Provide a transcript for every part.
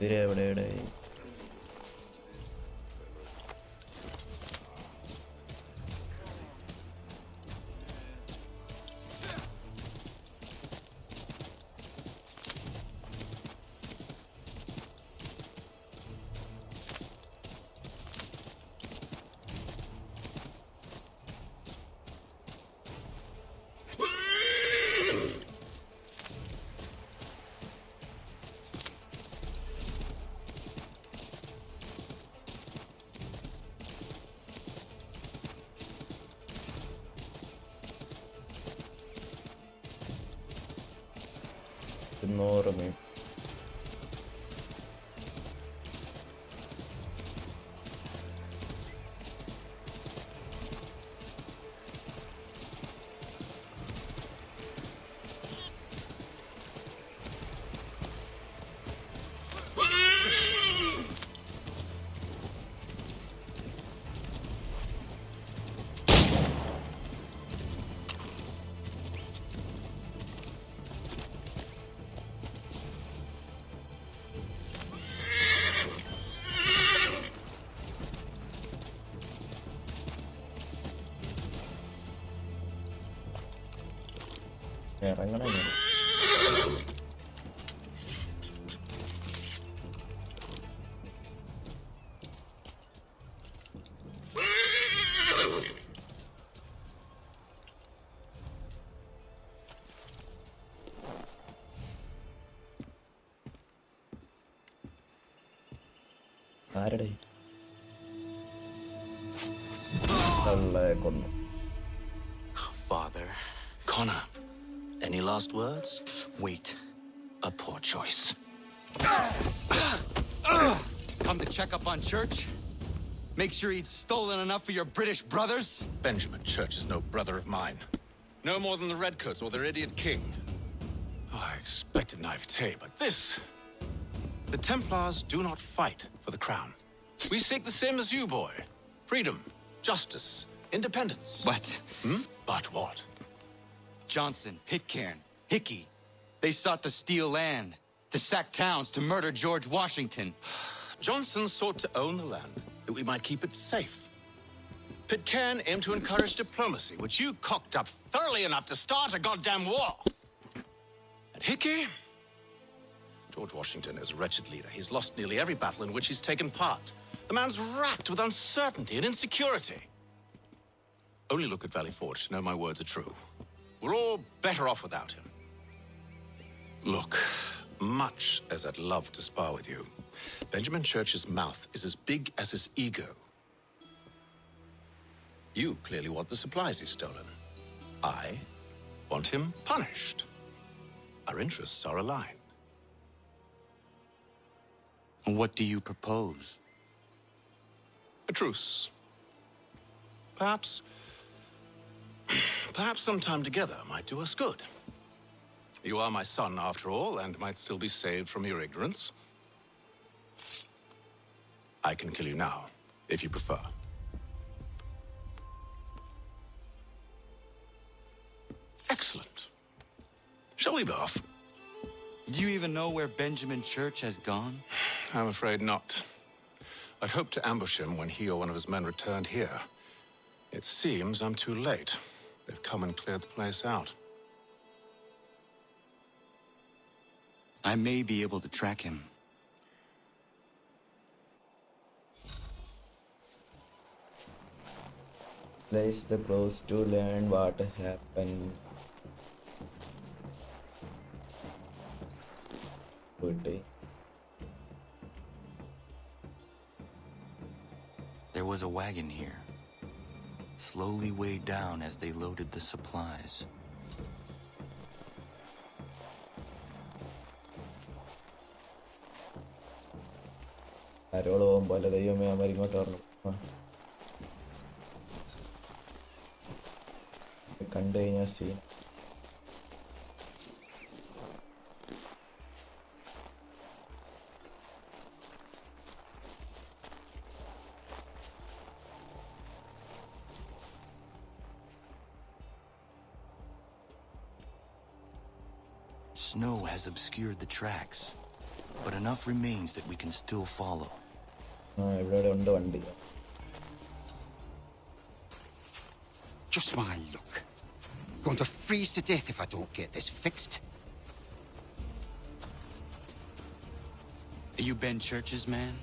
ഇവര് എവിടെ? Ignore me. ഇറങ്ങണം. ആരുടെ കൊന്നു? Father. Connor, any last words? Wait. A poor choice. Come to check up on Church? Make sure he'd stolen enough for your British brothers? Benjamin Church is no brother of mine. No more than the Redcoats or their idiot king. Oh, I expected naivete, but this... The Templars do not fight for the crown. We seek the same as you, boy. Freedom, justice, independence. But... But what? Johnson, Pitcairn, Hickey, they sought to steal land, to sack towns, to murder George Washington. Johnson sought to own the land, that we might keep it safe. Pitcairn aimed to encourage diplomacy, which you cocked up thoroughly enough to start a goddamn war. And Hickey? George Washington is a wretched leader. He's lost nearly every battle in which he's taken part. The man's racked with uncertainty and insecurity. Only look at Valley Forge to know my words are true. We're all better off without him. Look, much as I'd love to spar with you, Benjamin Church's mouth is as big as his ego. You clearly want the supplies he's stolen. I want him punished. Our interests are aligned. What do you propose? A truce. Perhaps some time together might do us good. You are my son, after all, and might still be saved from your ignorance. I can kill you now, if you prefer. Excellent. Shall we be off? Do you even know where Benjamin Church has gone? I'm afraid not. I'd hoped to ambush him when he or one of his men returned here. It seems I'm too late. They've come and cleared the place out. I may be able to track him. Place the close to learn what happened. Good day. There was a wagon here, slowly weighed down as they loaded the supplies. ആരോട് പോകുമ്പോൾ ദൈവമേ അവർ ഇങ്ങോട്ട് പറഞ്ഞു കണ്ടു കഴിഞ്ഞാൽ scene. Snow has obscured the tracks, but enough remains that we can still follow. ഇവിടെ ഉണ്ട് വണ്ടി. Just my luck. Going to freeze to death if I don't get this fixed. Are you Ben Church's man?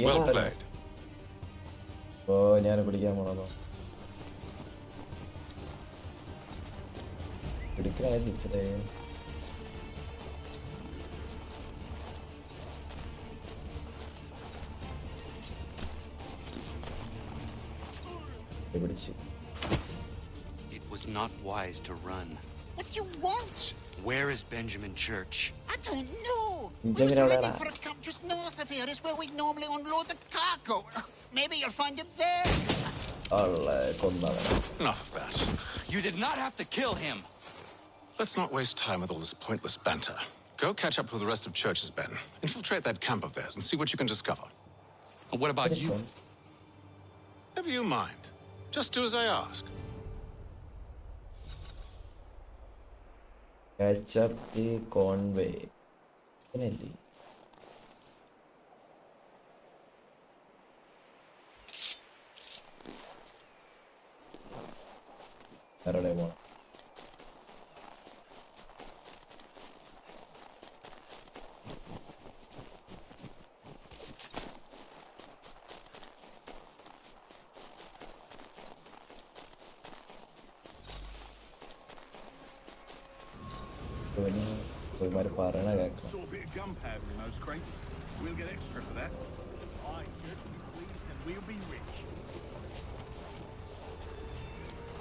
Well played. ഓ ഞാൻ പിടിക്കാൻ പോണോ? പിടിക്കാനായിരുന്നു ഇച്ചിരി. പിടിച്ച്. It was not wise to run. What do you want? Where is Benjamin Church? I don't know. Benjamin We're Alera. heading for a camp just north of here. Is where we normally unload the cargo. Maybe you'll find him there. കൊന്നവനെ. Enough of that. You did not have to kill him. Let's not waste time with all this pointless banter. Go catch up with the rest of Church's men. Infiltrate that camp of theirs and see what you can discover. And what about you? Never you mind. Just do as I ask. Catch up the Conway. Finally. ആരോടെ പോണം? ഒരുമാതിരി പറയണ കേൾക്കാം. Saw a bit of gunpowder in those crates. We'll get extra for that. Aye, Church will be pleased and we'll be rich.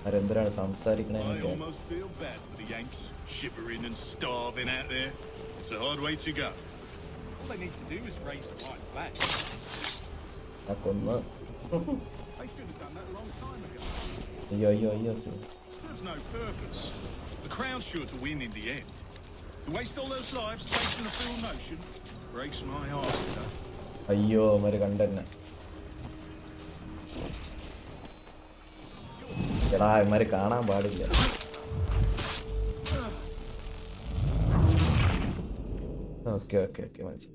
അവരെന്തിനാണ് I സംസാരിക്കണേന്നൊക്കെ. almost feel bad for the Yanks, shivering and starving out there. It's a hard way to go. All they need to do is raise the white flag. ആ കൊന്ന്. They should have done that a long time ago. അയ്യോ അയ്യോ അയ്യോ. Serves no purpose. The Crown's sure to win in the end. To waste all those lives chasing a full notion breaks my heart enough. അയ്യോ അവന്മാര് കണ്ടെന്നെ. എടാ ഇവന്മാര് കാണാൻ പാടില്ല. Okay okay okay മനസ്സിലായി.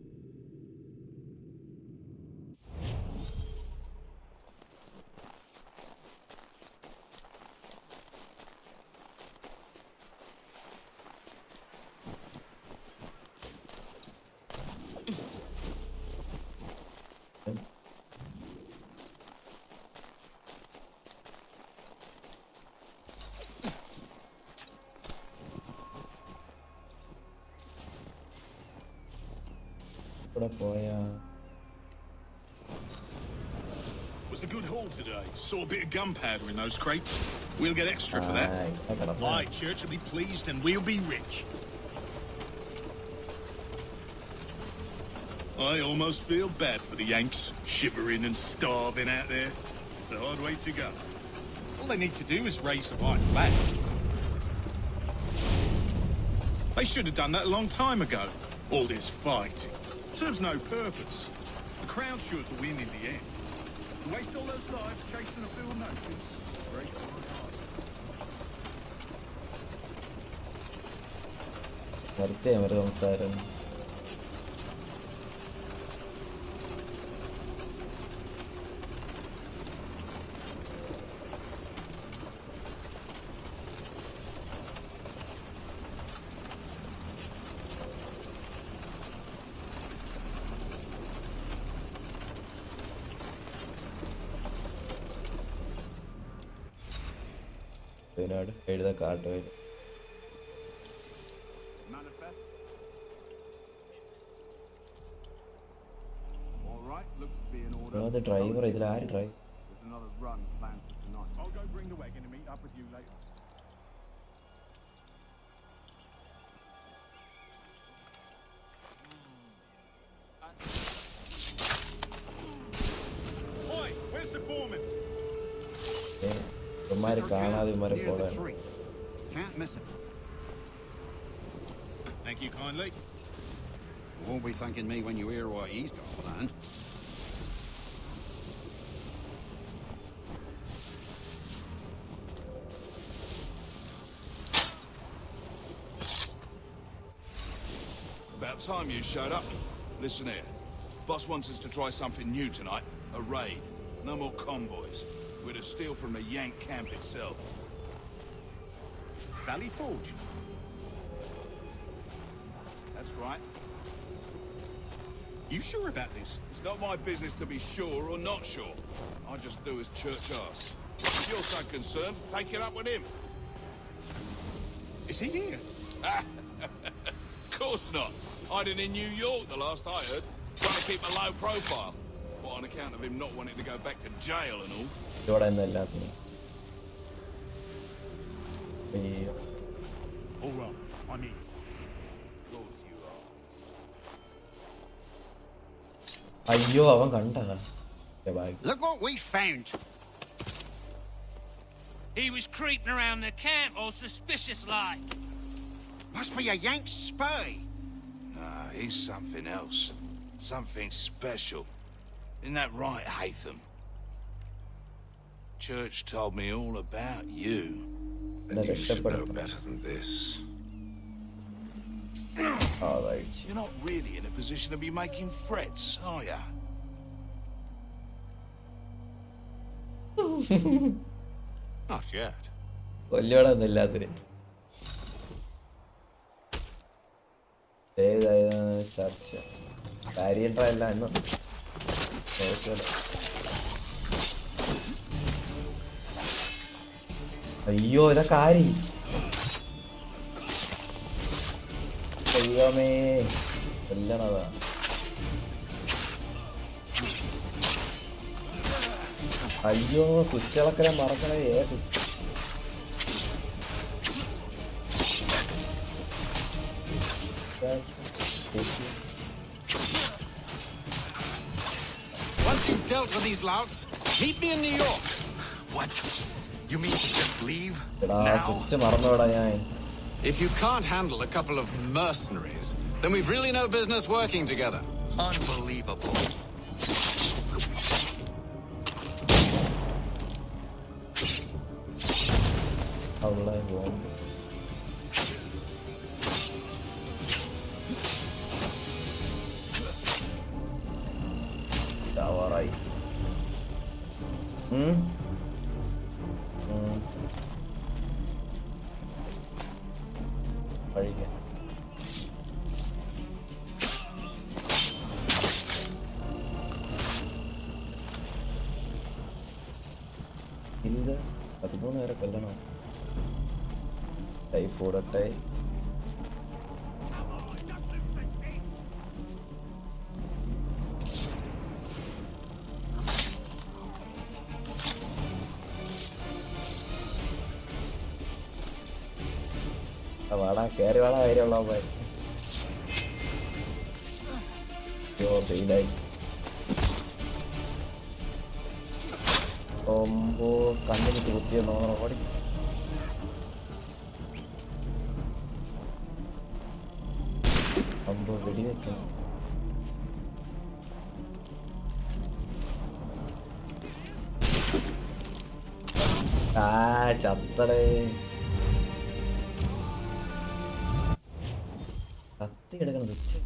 ഇവിടെ പോയാ Was a good haul today. Saw a bit of gunpowder in those crates. We'll get extra for that. Aye, Church will be pleased and we'll be rich. I almost feel bad for the Yanks, shivering and starving out there. It's a hard way to go. All they need to do is raise the white flag. They should have done that a long time ago. All this fighting serves no purpose. The Crown's sure to win in the end. To waste all those lives chasing a field notion breaks my heart. നിർത്തി അവരുടെ സംസാരം. ഇതിനോട് എഴുതാ കാട്ടുപോയി. Manifest. All right, looks to be in order. അത് driver ഇതിൽ ആര് drive? There's another run planned for tonight. I'll go bring the wagon and meet up with you later. Oi, where's the foreman? ഇവന്മാര് കാണാതെ ഇവന്മാരെ follow ചെയ്യണം. Can't miss him. Thank you kindly. Won't be thanking me when you hear what he's got planned. time you showed up. Listen here. Boss wants us to try something new tonight. A raid. No more convoys. We're to steal from the Yank camp itself. Valley Forge. That's right. You sure about this? It's not my business to be sure or not sure. I just do as church asks. If you're so concerned, take it up with him. Is he here? Of course not. Hiding in New York, the last I heard. Trying to keep a low profile. What, on account of him not wanting to go back to jail and all? ഇവിടെ ഒന്നും എല്ലാത്തിനും അയ്യോ All right, I'm in. Of course you are. അയ്യോ അവൻ കണ്ട bag Look what we found. He was creeping around the camp all suspicious like. Must be a Yank spy. Nah, he's something else. Something special. Isn't that right, Hatham? Church told me all about you. എന്നെ രക്ഷപ്പെടുത്തണം better than this. Alright. You're not really in a position to be making threats, are ya? Not yet. കൊല്ലിയോടെ ഒന്നും ഇല്ലാത്തൊരു ഏതായിരുന്നു ചർച്ച കാര്യല്ല എന്ന് അയ്യോ ഇതൊക്കെ ആരി ദൈവമേ കൊല്ലണതാ അയ്യോ സ്വിച്ചുകളൊക്കെ മറക്കണേ Once you've dealt with these louts, meet me in New York. What? You mean to just leave എടാ now? സ്വിച്ച് മറന്നോടാ ഞാൻ If you can't handle a couple of mercenaries, then we've really no business working together. Unbelievable. അവളെ bomb ഇതാവാറായി കഴിക്കാം ഇത് 13 പേരെ കൊല്ലണം type കൂടട്ടെ വാടാ കയറി വാടാ കാര്യമുള്ള പോയി ഫെയിലായി ഓമ്പോ കണ്ണിനിട്ട് കുത്തിയെന്നോ ഓടി അമ്പോ വെടിവെക്കണം ചത്തടേ കത്തി എടുക്കണം വെച്ച്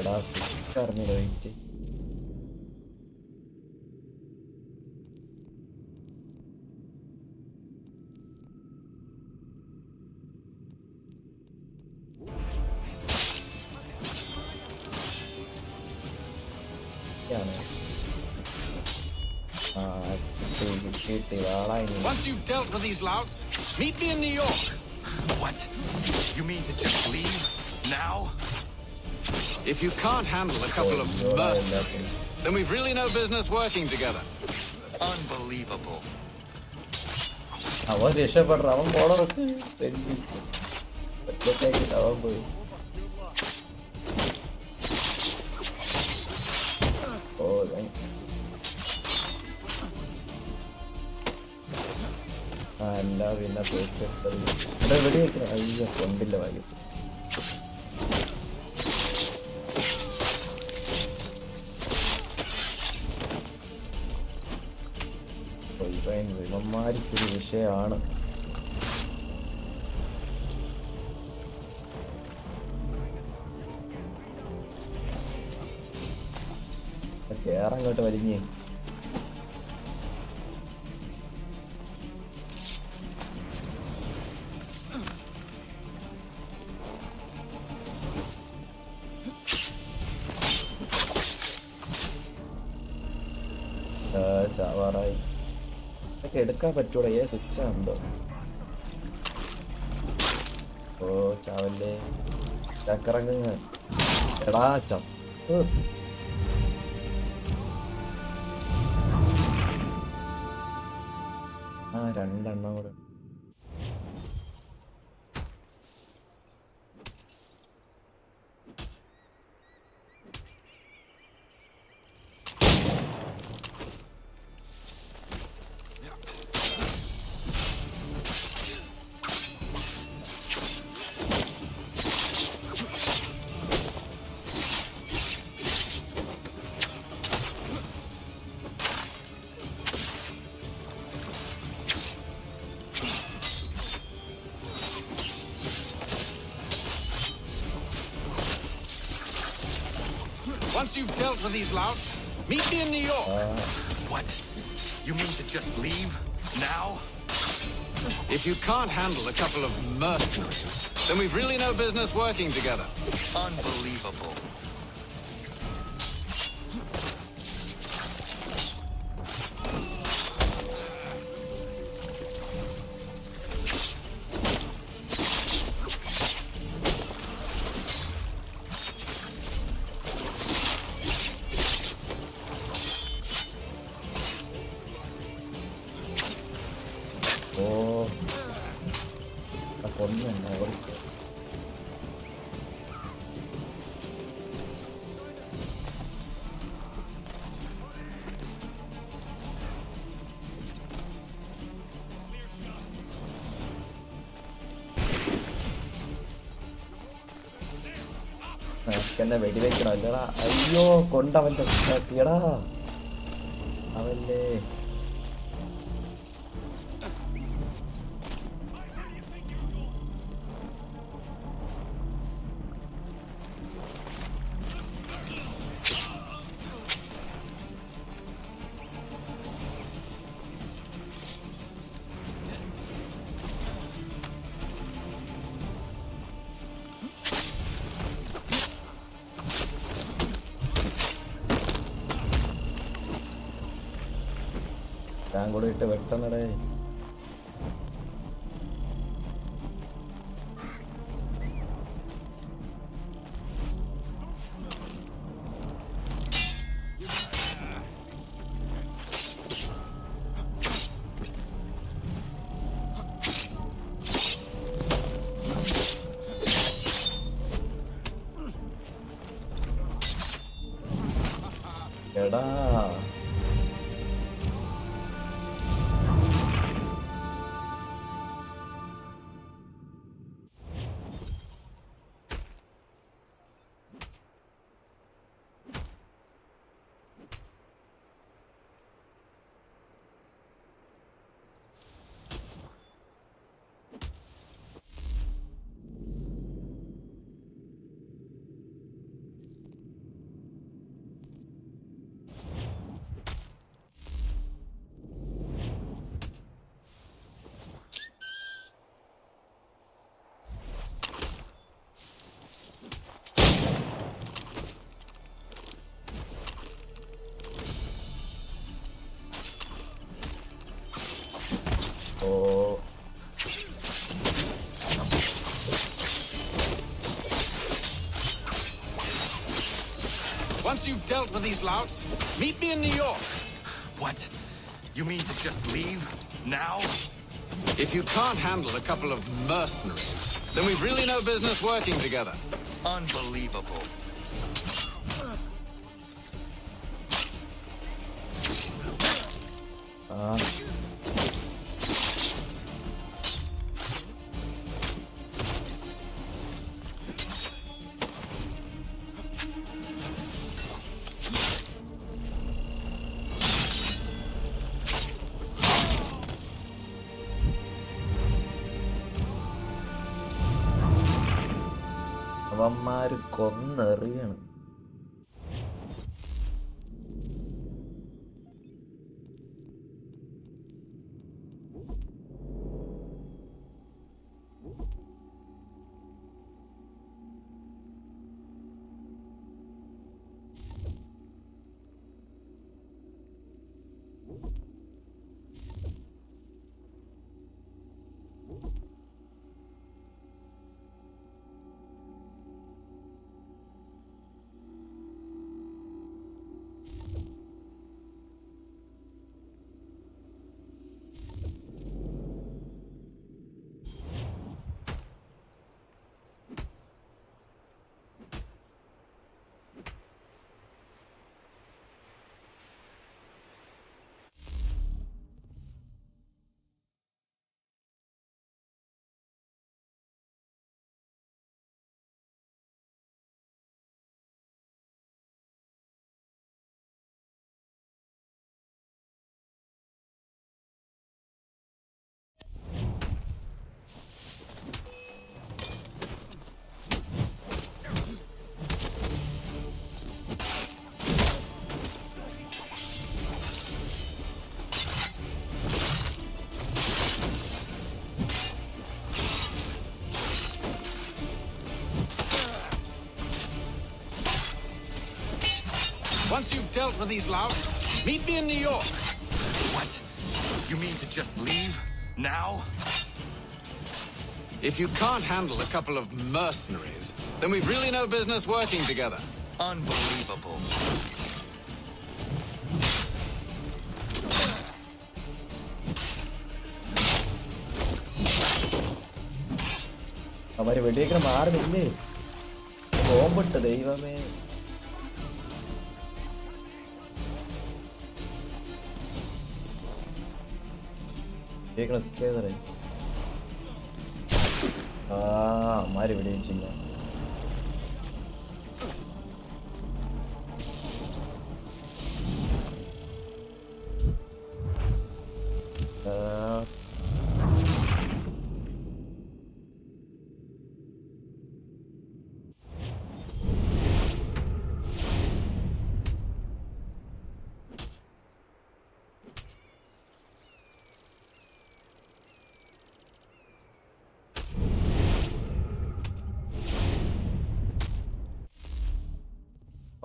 എടാ സ്വിച്ച് അറിഞ്ഞില്ല wait Once you've dealt with these louts, meet me in New York. What? You mean to just leave now? If you can't handle a couple of mercenaries, then we've really no business working together. Unbelievable. അവൻ രക്ഷപ്പെട്ട അവൻ പോളറൊക്കെ അവൻ പോയി ഓ അല്ല പിന്നെ തോക്കെടുത്തത് ഇവിടെ എവിടെ വെക്കണം? അയ്യോ കൊണ്ടില്ല വാങ്ങി. ഇവന്മാർക്കൊരു വിഷയമാണ്. കേറങ്ങോട്ട് വലിഞ്ഞ് ചാവാറായി. ഇതൊക്കെ എടുക്കാൻ പറ്റൂടെ? സ്വിച്ച് ഉണ്ടോ? ഓ ചാവല്ലേ ചക്കറങ്ങ് എടാ ചപ്പ്. രണ്ടെണ്ണം കൂടെ. Once you've dealt with these louts, meet me in New York. What? You mean to just leave now? If you can't handle a couple of mercenaries, then we've really no business working together. Unbelievable. ഓ കൊണ്ടുണ്ട് അവർക്ക്. എന്നെ വെടിവെക്കണം അല്ലടാ. അയ്യോ കൊണ്ടവന്റെ എടാ അവല്ലേ. ഞാൻ കൂടെ ഇട്ട് വെട്ടണടേ. എടാ ഓ Once you've dealt with these louts, meet me in New York. What? You mean to just leave now? If you can't handle a couple of mercenaries, then we've really no business working together. Unbelievable. അവന്മാര് കൊന്നെറിയാണ്. Once you've dealt with these louts, meet me in New York. What? You mean to just leave? Now? If you can't handle a couple of mercenaries, then we've really no business working together. Unbelievable. അവര് വെടിയേക്കണ മാറുന്നില്ലേ? ബോംബിട്ട് ദൈവമേ. ചെയ്തേ അമ്മാര് വെടിയും ചെയ്യാം.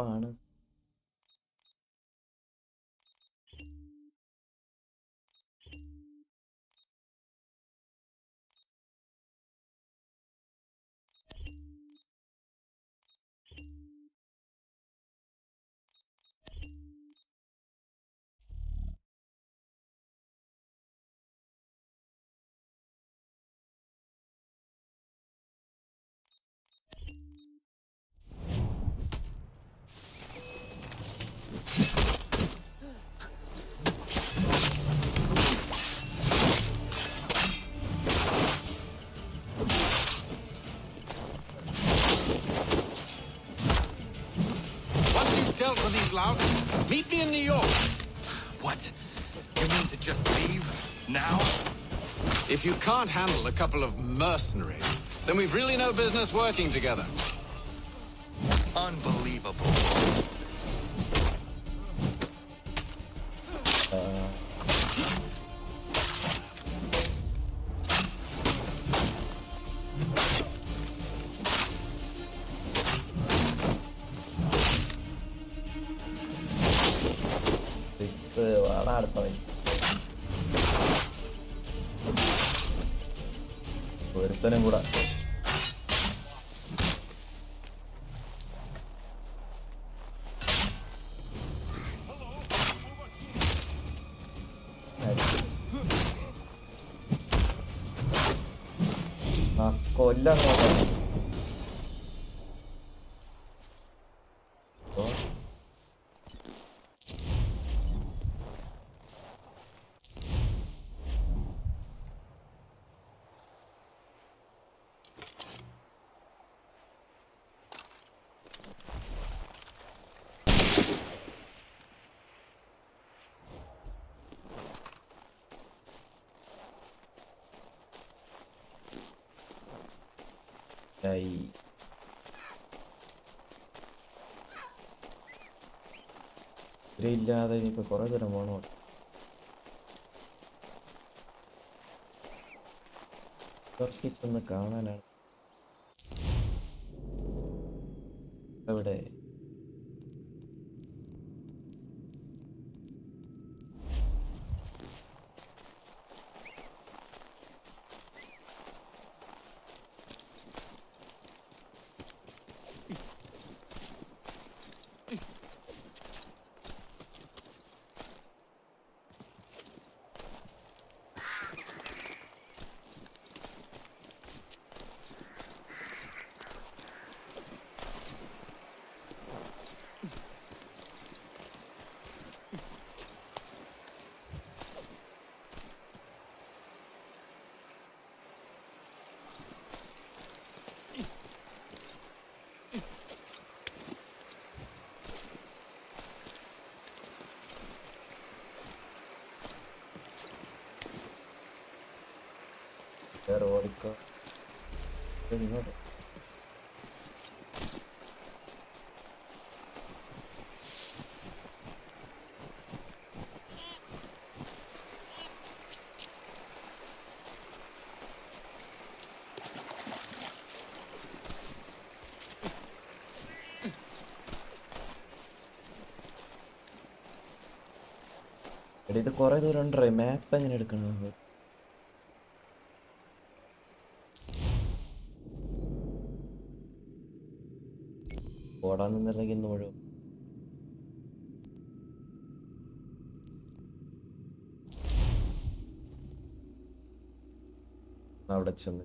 ആണ് Dealt with these louts, meet me in New York. What? You mean to just leave? Now? If you can't handle a couple of mercenaries, then we've really no business working together. Unbelievable. ഒരുത്തനും കൂടെ കൊല്ലം ഇവരില്ലാതെ ഇനിയിപ്പോൾ കുറേ ദൂരം പോകണോ? ഒന്ന് കാണാനാണ്. എവിടെ? വേറെ ഓടിക്കോ ഇങ്ങോട്ട്. എടി ഇത് കുറേ ദൂരം ഉണ്ടോ? മാപ്പ് എങ്ങനെ എടുക്കണം? ഓടാൻ നിന്നില്ലെങ്കിൽ ഇന്ന് മുഴുവൻ അവിടെ ചെന്ന്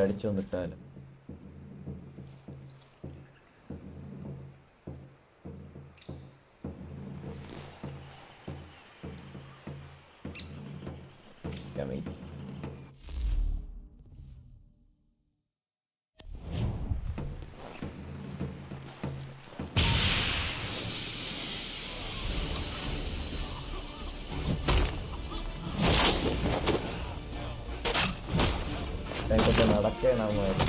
അടിച്ചു വന്നിട്ടാലും ഇതൊക്കെ നടക്കണമായിരുന്നു.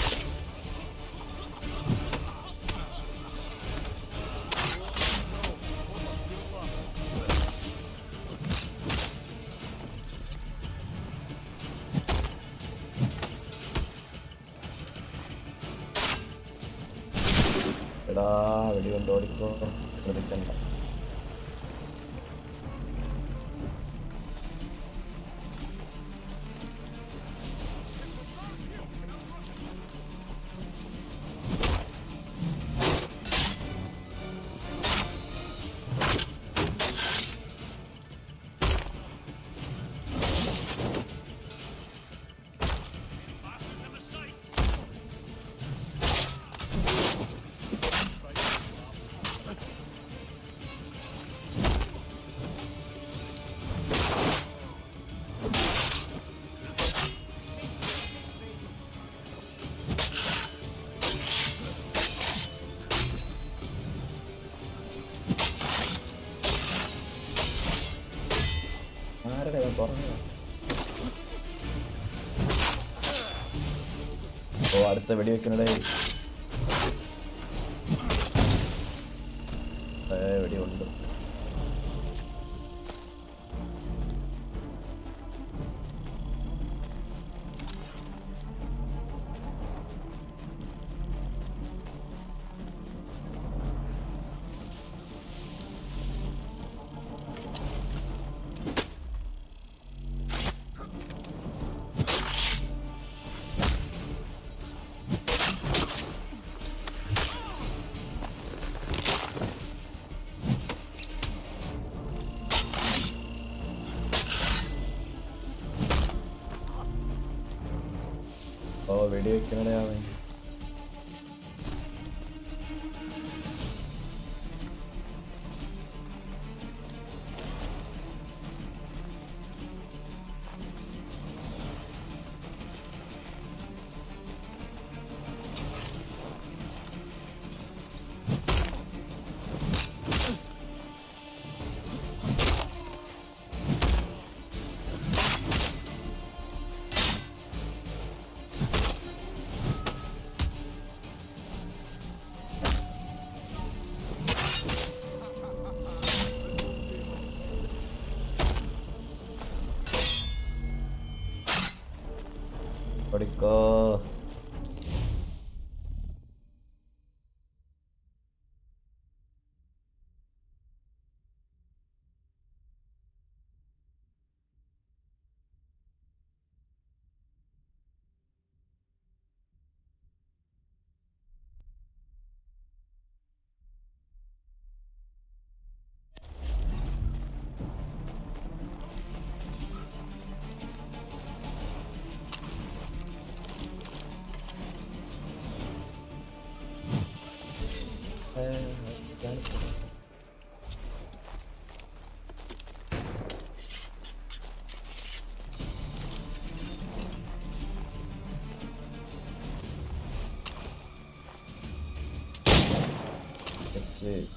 എടാ വെടി കൊണ്ട് ഓടിക്കോ, ശ്രദ്ധിക്കണ്ട. ആരുടെ തുറന്നു? ഓ അടുത്ത വെടി വെക്കണടേ. വെടി ഉണ്ട്. ഓ വെടി വെക്കണടേ അവൻ. ഓടിക്കോ.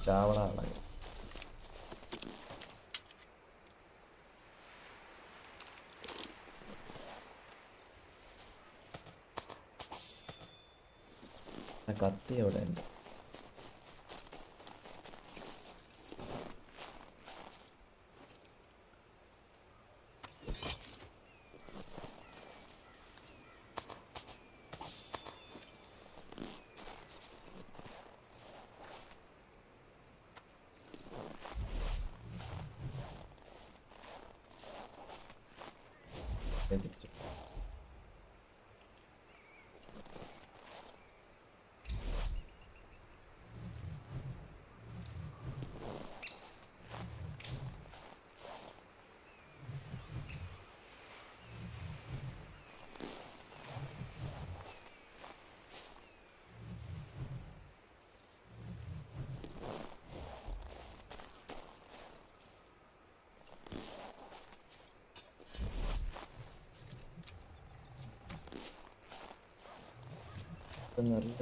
ചാവണാണ്. കത്തി എവിടെ ഉണ്ട്? നല്ല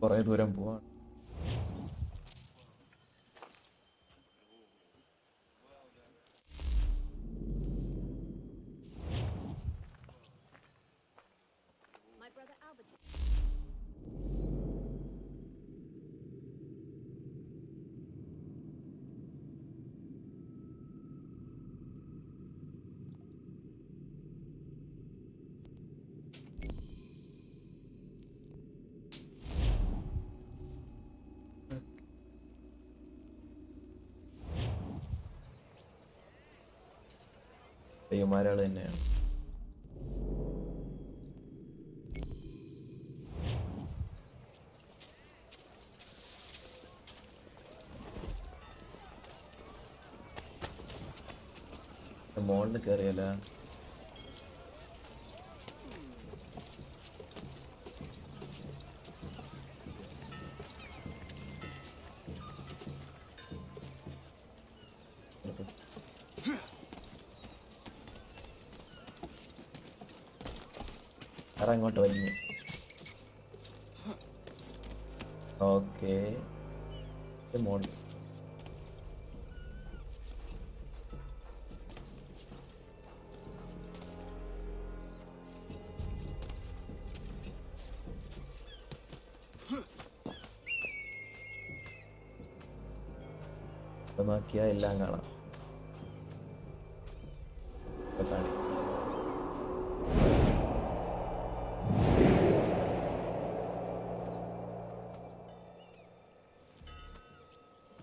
കുറേ ദൂരം പോവാണ്. ദൈവമാരാൾ തന്നെയാണ്. മോളിൽ കയറിയല്ല. അങ്ങോട്ട് വലിഞ്ഞു. ഓക്കെ, മോളിൽ നോക്കിയാൽ എല്ലാം കാണാം.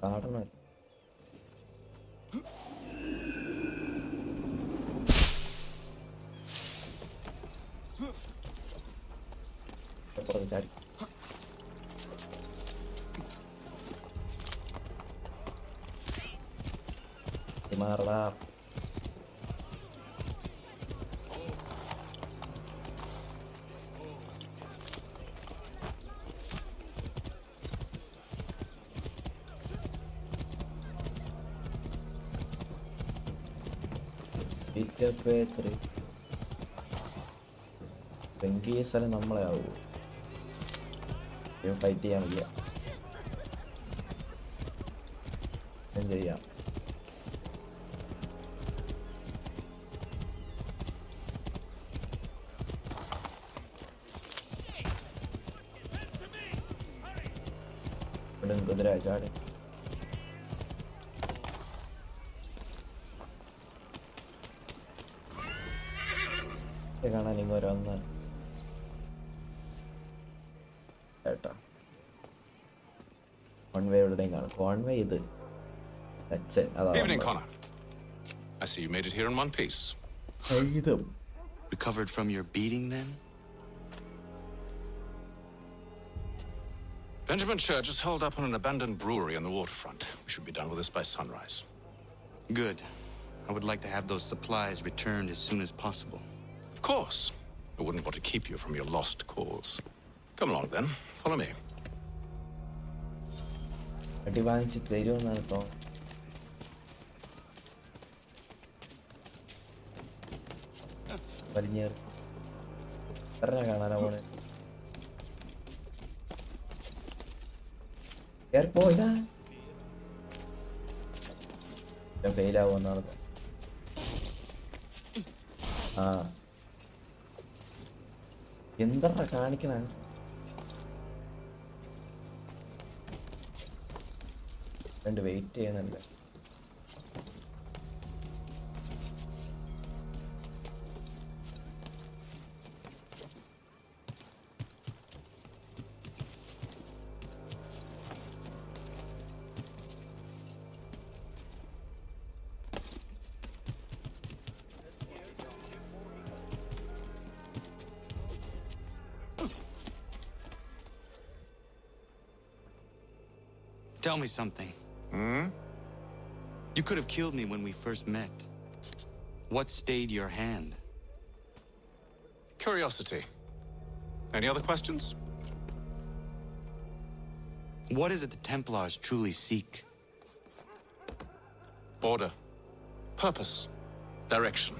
കാണണം. ചാടി മാറടാ. ഈ സ്ഥലം നമ്മളെ ആവൂ ഫൈറ്റ് ചെയ്യാൻ വയ്യ. ചെയ്യാം. കുതിര ചാടി കാണാൻ ഇങ്ങോട്ട് വന്ന കേട്ടോ. കോൺവേ എവിടെയും കാണും. കോൺവേ ഇത് Evening, Connor. I see you made it here in one piece. Recovered from your beating, then? Benjamin Church is holed up on an abandoned brewery on the waterfront. We should be done with this by sunrise. Good. I would like to have those supplies returned as soon as possible. Of course. I wouldn't want to keep you from your lost cause. Come along, then. Follow me. അടി വാങ്ങിച്ച് തരുമെന്നാണ് തോന്നുന്നത്. വലിഞ്ഞേറി കാണാനാ പോണെ. പോയതാ ഫെയിലാവുമെന്നാണ്. ആ എന്താ കാണിക്കണ രണ്ട് wait ചെയ്യണല്ലേ. Tell me something. You could have killed me when we first met. What stayed your hand? Curiosity. Any other questions? What is it the Templars truly seek? Order. Purpose. Direction.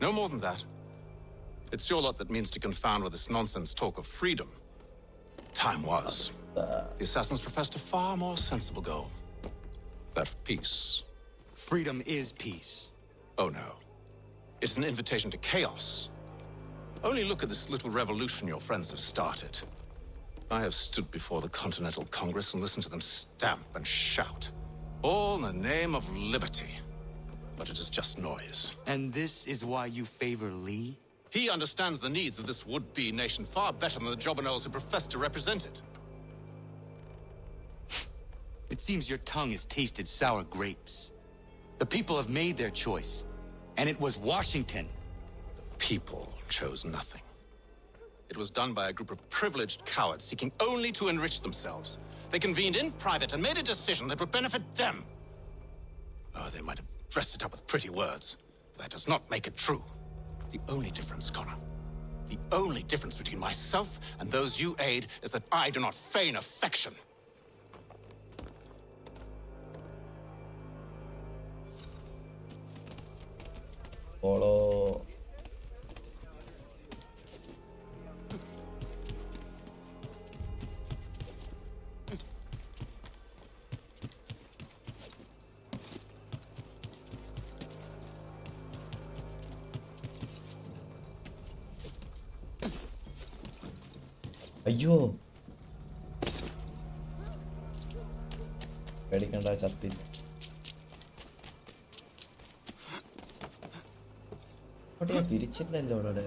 No more than that. It's your lot that means to confound with this nonsense talk of freedom. Time was. The assassins professed a far more sensible goal. That of peace. Freedom is peace. Oh no. It's an invitation to chaos. Only look at this little revolution your friends have started. I have stood before the Continental Congress and listened to them stamp and shout. All in the name of liberty. But it is just noise. And this is why you favor Lee? He understands the needs of this would-be nation far better than the jobberknolls who profess to represent it. It seems your tongue has tasted sour grapes. The people have made their choice, and it was Washington. The people chose nothing. It was done by a group of privileged cowards seeking only to enrich themselves. They convened in private and made a decision that would benefit them. Oh, they might have dressed it up with pretty words, but that does not make it true. The only difference, Connor, the only difference between myself and those you aid is that I do not feign affection. Follow. അയ്യോ പേടിക്കണ്ട ചത്തില്ല. അവിടെ തിരിച്ചില്ലല്ലോ അവിടെ.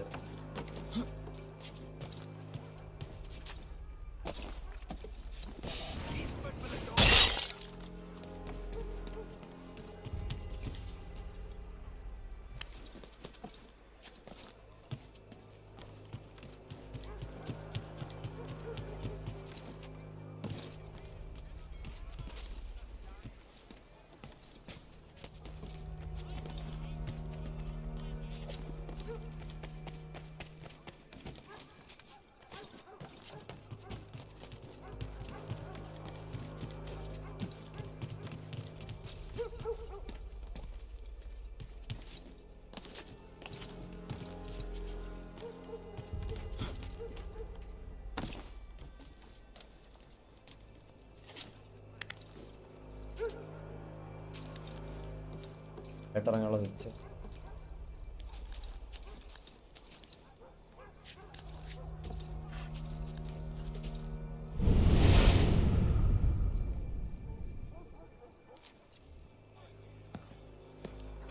ഇറങ്ങാനുള്ള switch.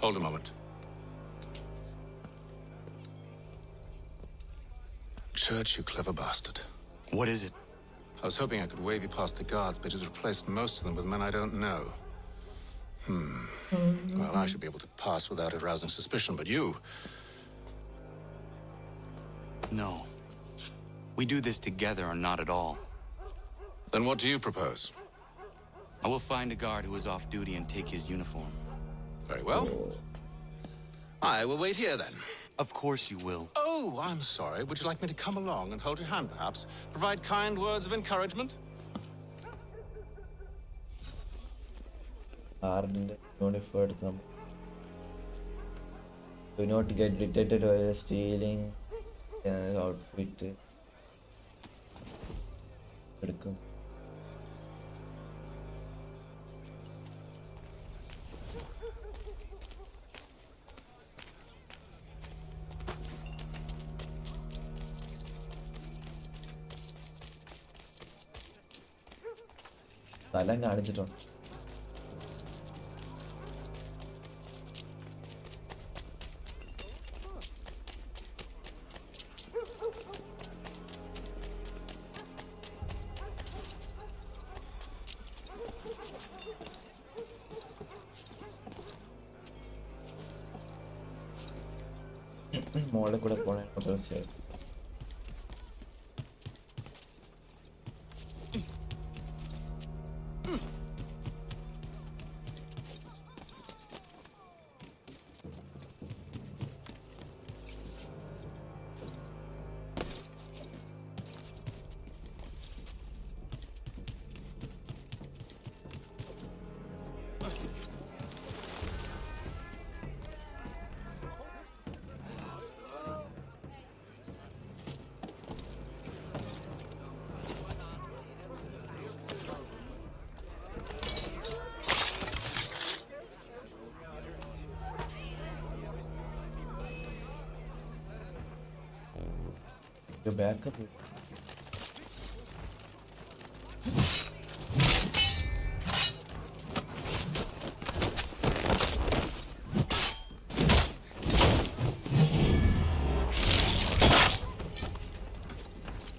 Hold a moment. Church, you clever bastard. What is it? I was hoping I could wave you past the guards, but he's replaced most of them with men I don't know. Well, I should be able to pass without arousing suspicion, but you... No. We do this together or not at all. Then what do you propose? I will find a guard who is off duty and take his uniform. Very well. I will wait here, then. Of course you will. Oh, I'm sorry. Would you like me to come along and hold your hand, perhaps? Provide kind words of encouragement? Arden notified them. Do not get detected while stealing an outfit. എടുക്കും. തല കാണിച്ചിട്ടുണ്ട്. മോളിൽ കൂടെ പോണേ തീർച്ചയായും. Backup.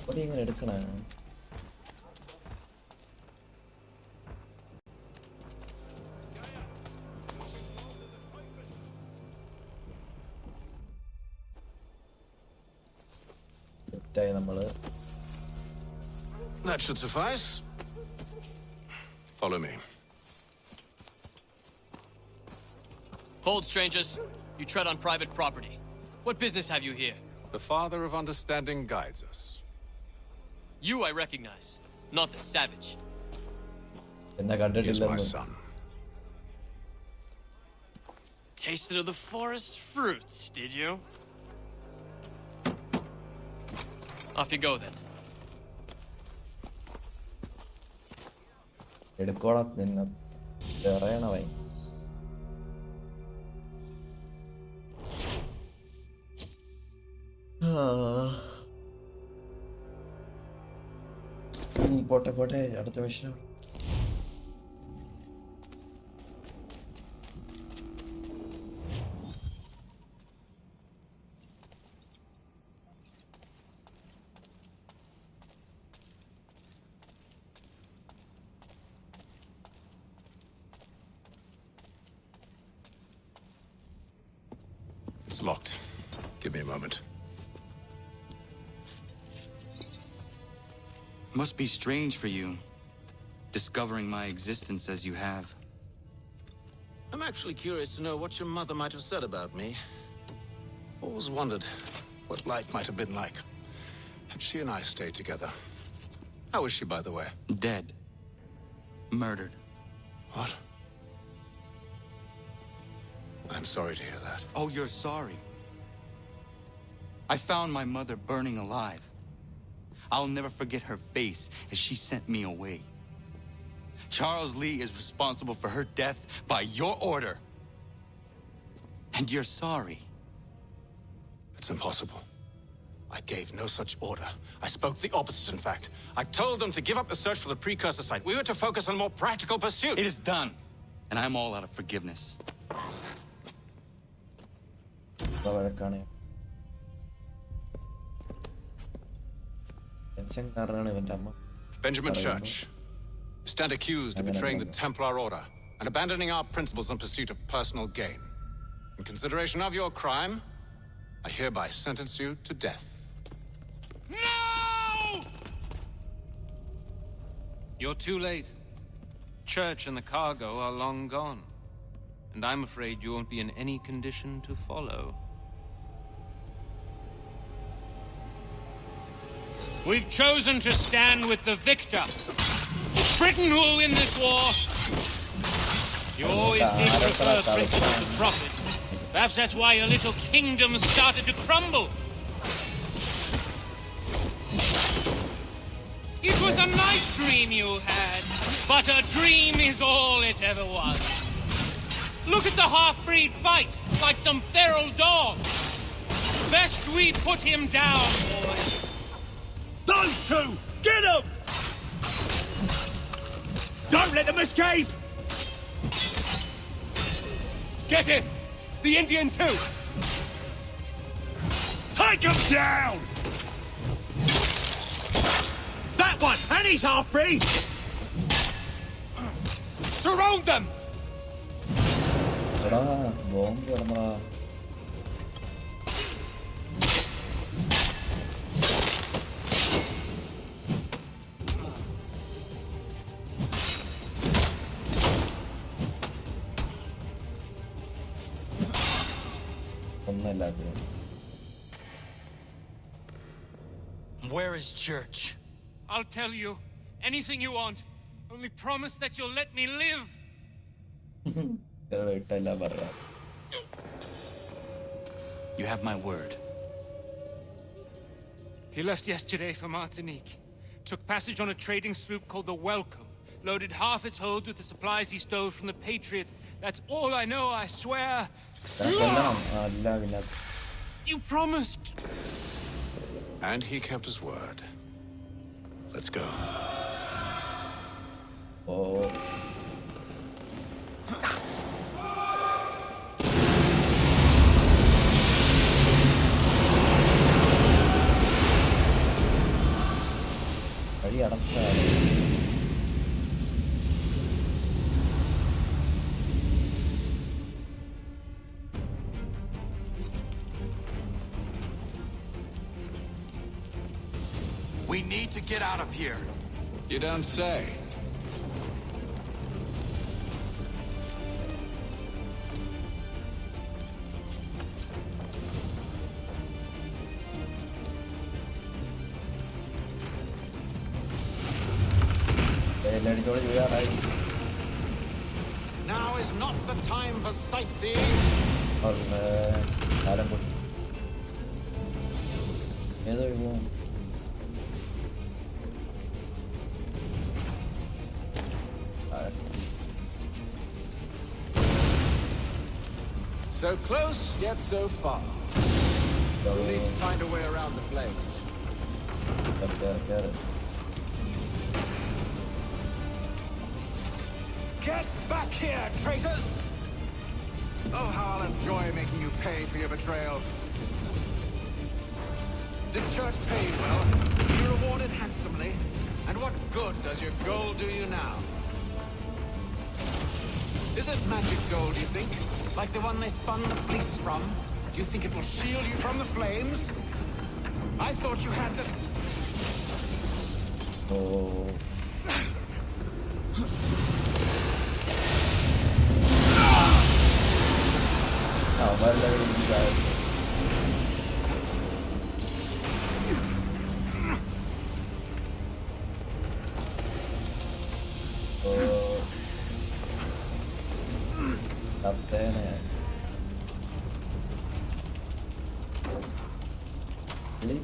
What are you going to do? That should suffice. Follow me. Hold, strangers. You tread on private property. What business have you here? The Father of Understanding guides us. You I recognize, not the savage. He is my son. Tasted of the forest fruits, did you? Off you go, then. എടുക്കോളാം നിന്ന് പറയണവേ. പോട്ടെ പോട്ടെ, അടുത്ത mission. It's locked. Give me a moment. Must be strange for you, discovering my existence as you have. I'm actually curious to know what your mother might have said about me. Always wondered what life might have been like had she and I stayed together. How is she, by the way? Dead. Murdered. What? I'm sorry to hear that. Oh, you're sorry. I found my mother burning alive. I'll never forget her face as she sent me away. Charles Lee is responsible for her death by your order. And you're sorry. It's impossible. I gave no such order. I spoke the opposite, in fact. I told them to give up the search for the precursor site. We were to focus on more practical pursuits. It is done, and I'm all out of forgiveness. വഴക്കാണ്. ടെൻഷൻകാരനാണ് ഇവന്റെ അമ്മ. Benjamin Church, you stand accused of betraying the Templar Order and abandoning our principles in pursuit of personal gain. In consideration of your crime, I hereby sentence you to death. No! You're too late. Church and the cargo are long gone. And I'm afraid you won't be in any condition to follow. We've chosen to stand with the victor. It's Britain who will win this war. You always did prefer principle to profit. Perhaps that's why your little kingdom started to crumble. It was a nice dream you had, but a dream is all it ever was. Look at the half-breed fight, like some feral dog. Best we put him down, boys. Those two! Get them! Don't let them escape! Get him! The Indian too! Take them down! That one! And he's half-breed! Surround them! എടാ bomb കിടന്നടാ. ഒന്നല്ലാത്തത്. Where is Church? I'll tell you anything you want. Only promise that you'll let me live. ഇട്ടല്ല പറയാ. You have my word. He left yesterday for Martinique. Took passage on a trading sloop called the Welcome. Loaded half its hold with the supplies he stole from the Patriots. That's all I know, I swear. You promised. And he kept his word. Let's go. Oh. വഴി അടച്ചാണ്. We need to get out of here. You don't say. Now is not the time for sightseeing. ഏതൊരു പോകും? So close, yet so far. We'll need to find a way around the flames. Get back here, traitors! Oh, how I'll enjoy making you pay for your betrayal. Did Church pay you well? You rewarded handsomely? And what good does your gold do you now? Is it magic gold, you think? Like the one they spun the fleece from? Do you think it will shield you from the flames? I thought you had the... Oh.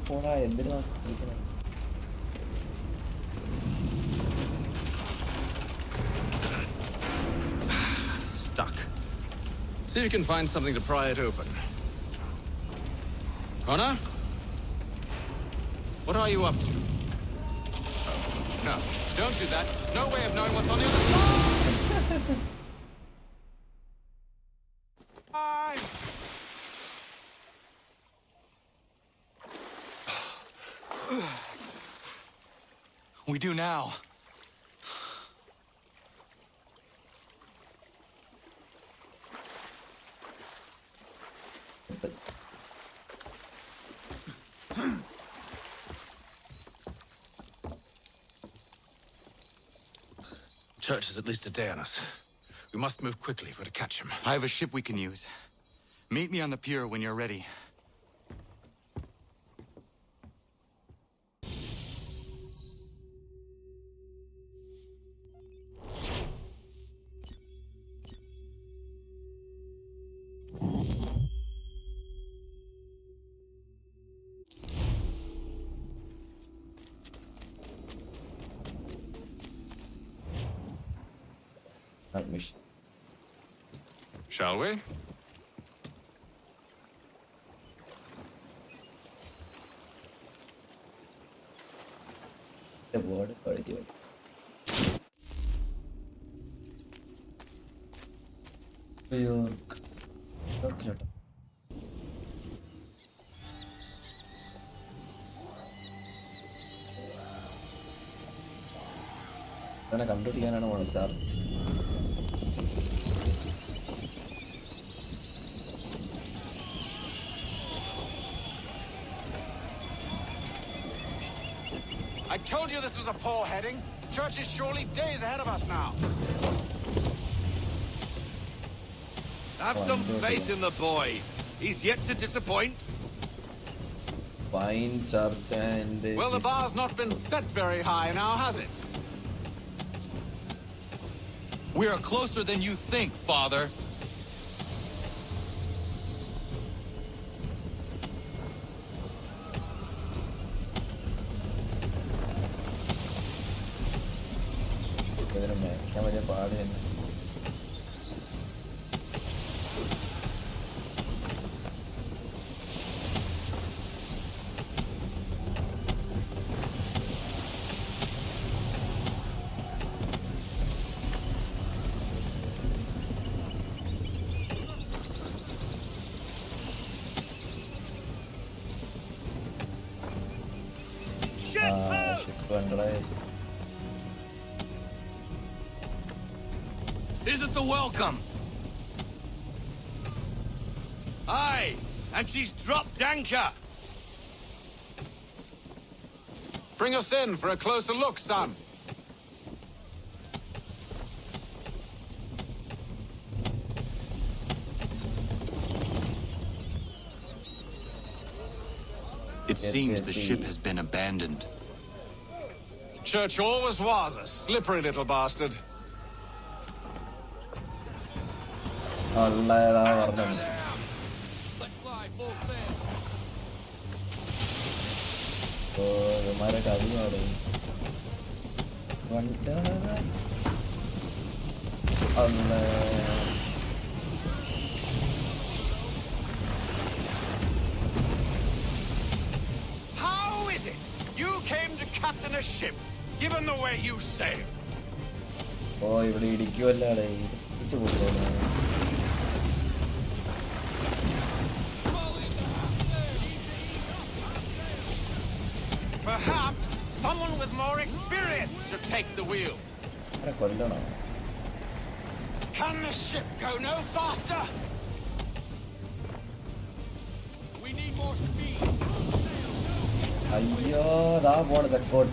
പോടാ എന്തിനാ Stuck. See if you can find something to pry it open. Connor? What are you up to? No, don't do that. There's no way of knowing what's on the other side. We do now. Church is at least a day on us. We must move quickly if we're to catch him. I have a ship we can use. Meet me on the pier when you're ready. Mission. Shall we? The word forgive. York. Okay. Gonna come to Tiana one sir. I told you this was a poor heading. Church is surely days ahead of us now. Have some faith in the boy. He's yet to disappoint. Fine church and... Well, the bar's not been set very high now, has it? We are closer than you think, Father. Isn't the welcome? Aye, and she's dropped anchor. Bring us in for a closer look, son. It seems the ship has been abandoned. Church always was a slippery little bastard. How is it you came to captain a ship, given the way you sail? Oh, you really Perhaps someone with more experience should take the wheel. Can the ship go no faster? We need more speed. Ayyo, da pona the coat.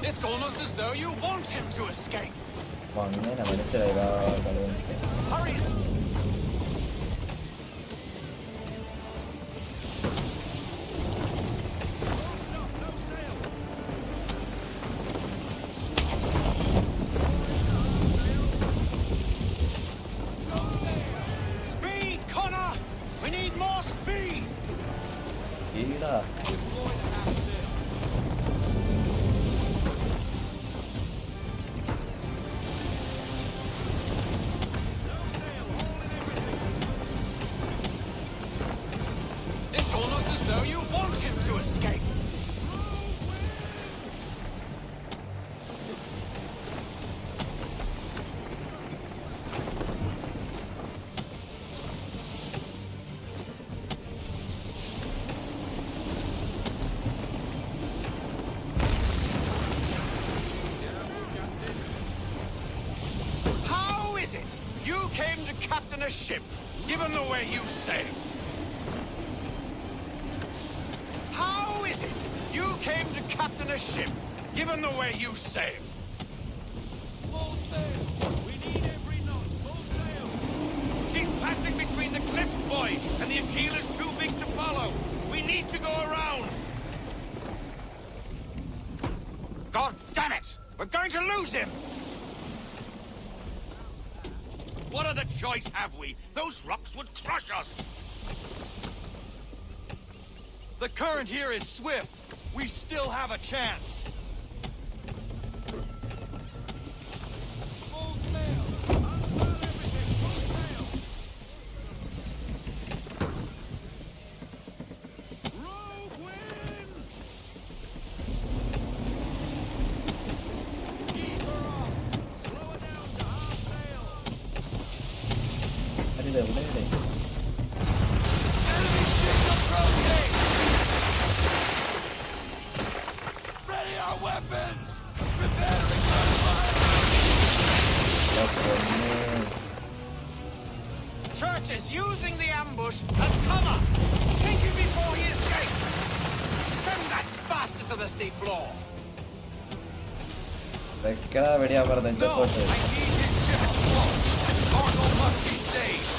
It's almost as though you want him to escape. Hurry! Speed, Connor! We need more speed! came to captain a ship, given the way you sailed. How is it you came to captain a ship, given the way you sailed? Full sail. We need every knot. Full sail. She's passing between the cliffs, boy, and the keel is too big to follow. We need to go around. God damn it! We're going to lose him! What other choice have we? Those rocks would crush us! The current here is swift. We still have a chance. Full sail! Unfurl everything! Full sail! Rogue wind! Keep her off! Slow her down to half sail! Enemy ships approaching! Ready our weapons! Prepare to return fire! Church is using the ambush as cover! Take him before he escapes! Send that bastard to the seafloor! No! I need his ship afloat! Cargo must be saved!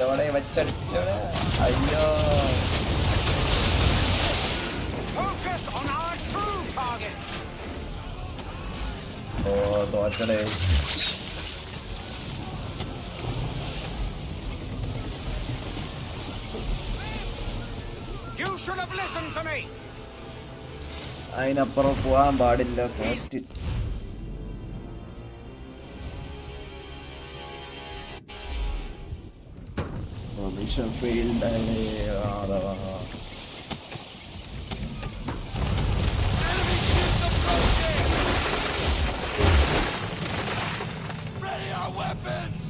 ലോടെ വെച്ചടിച്ചോടെ അയ്യോ Focus on our true target! Oh തോറ്റടേ You should have listened to me! അതിനപ്പുറം പോവാൻ പാടില്ല തോറ്റ് mission failed അതാ Ready our weapons!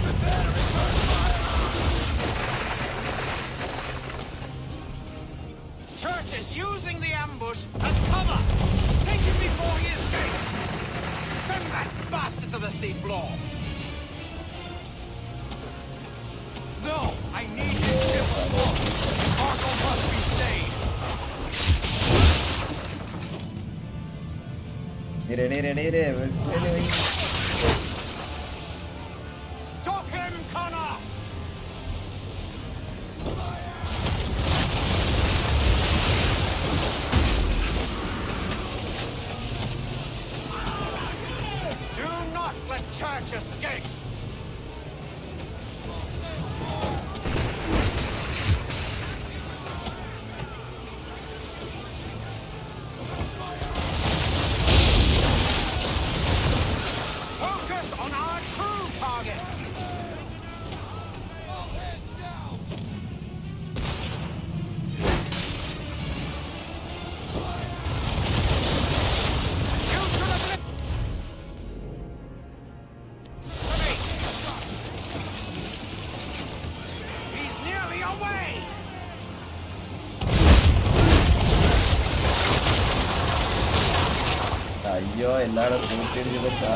Prepare to return fire! Church is using the ambush as cover! Take him before he escapes! Send that bastard to the seafloor! No! I need his ship afloat! Cargo must be saved! നീരെ Stop him, Connor! Do not let Church escape! Focus on our true target! All hands down! You should have listened to me! He's nearly away! അയ്യോ എല്ലാരും കൂട്ടിയിടിച്ചിട്ടാ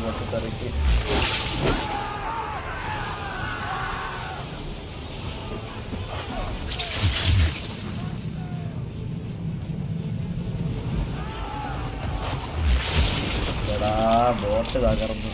പൊട്ടിത്തെറിക്ക്. എടാ boat തകർന്നു.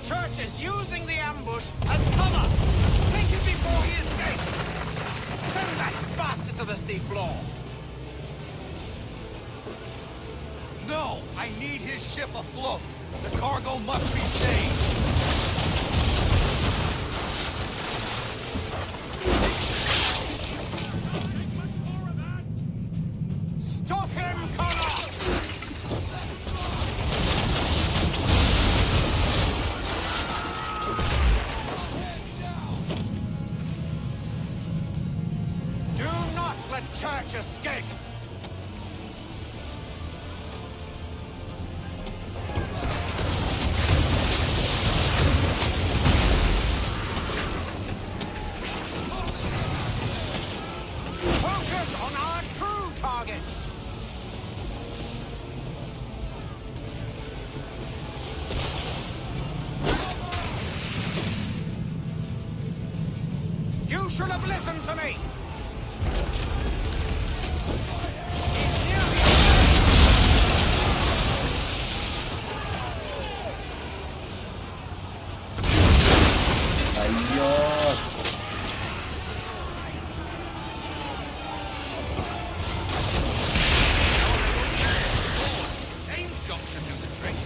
Church is using the ambush as cover. Take him before he escapes. Send that bastard to the seafloor. No! I need his ship afloat. The cargo must be saved. Stop him, Connor! Do not let Church escape! Focus on our true target! You should have listened to me! അയ്യോ Same shot should do the trick.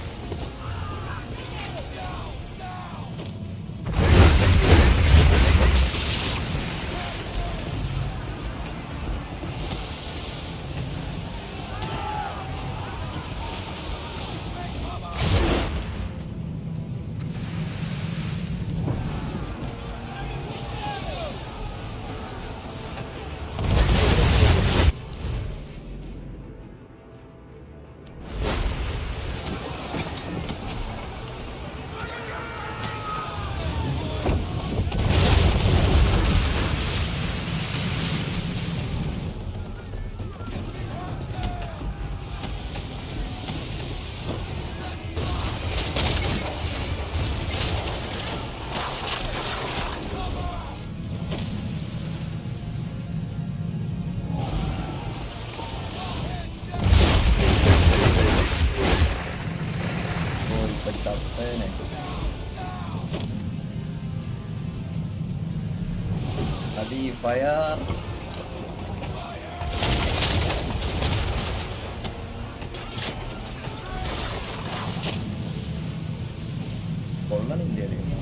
ഇപ്പൊ ചത്തേനെ. അടി fire. കൊള്ളണില്ലേ അറിയുമോ?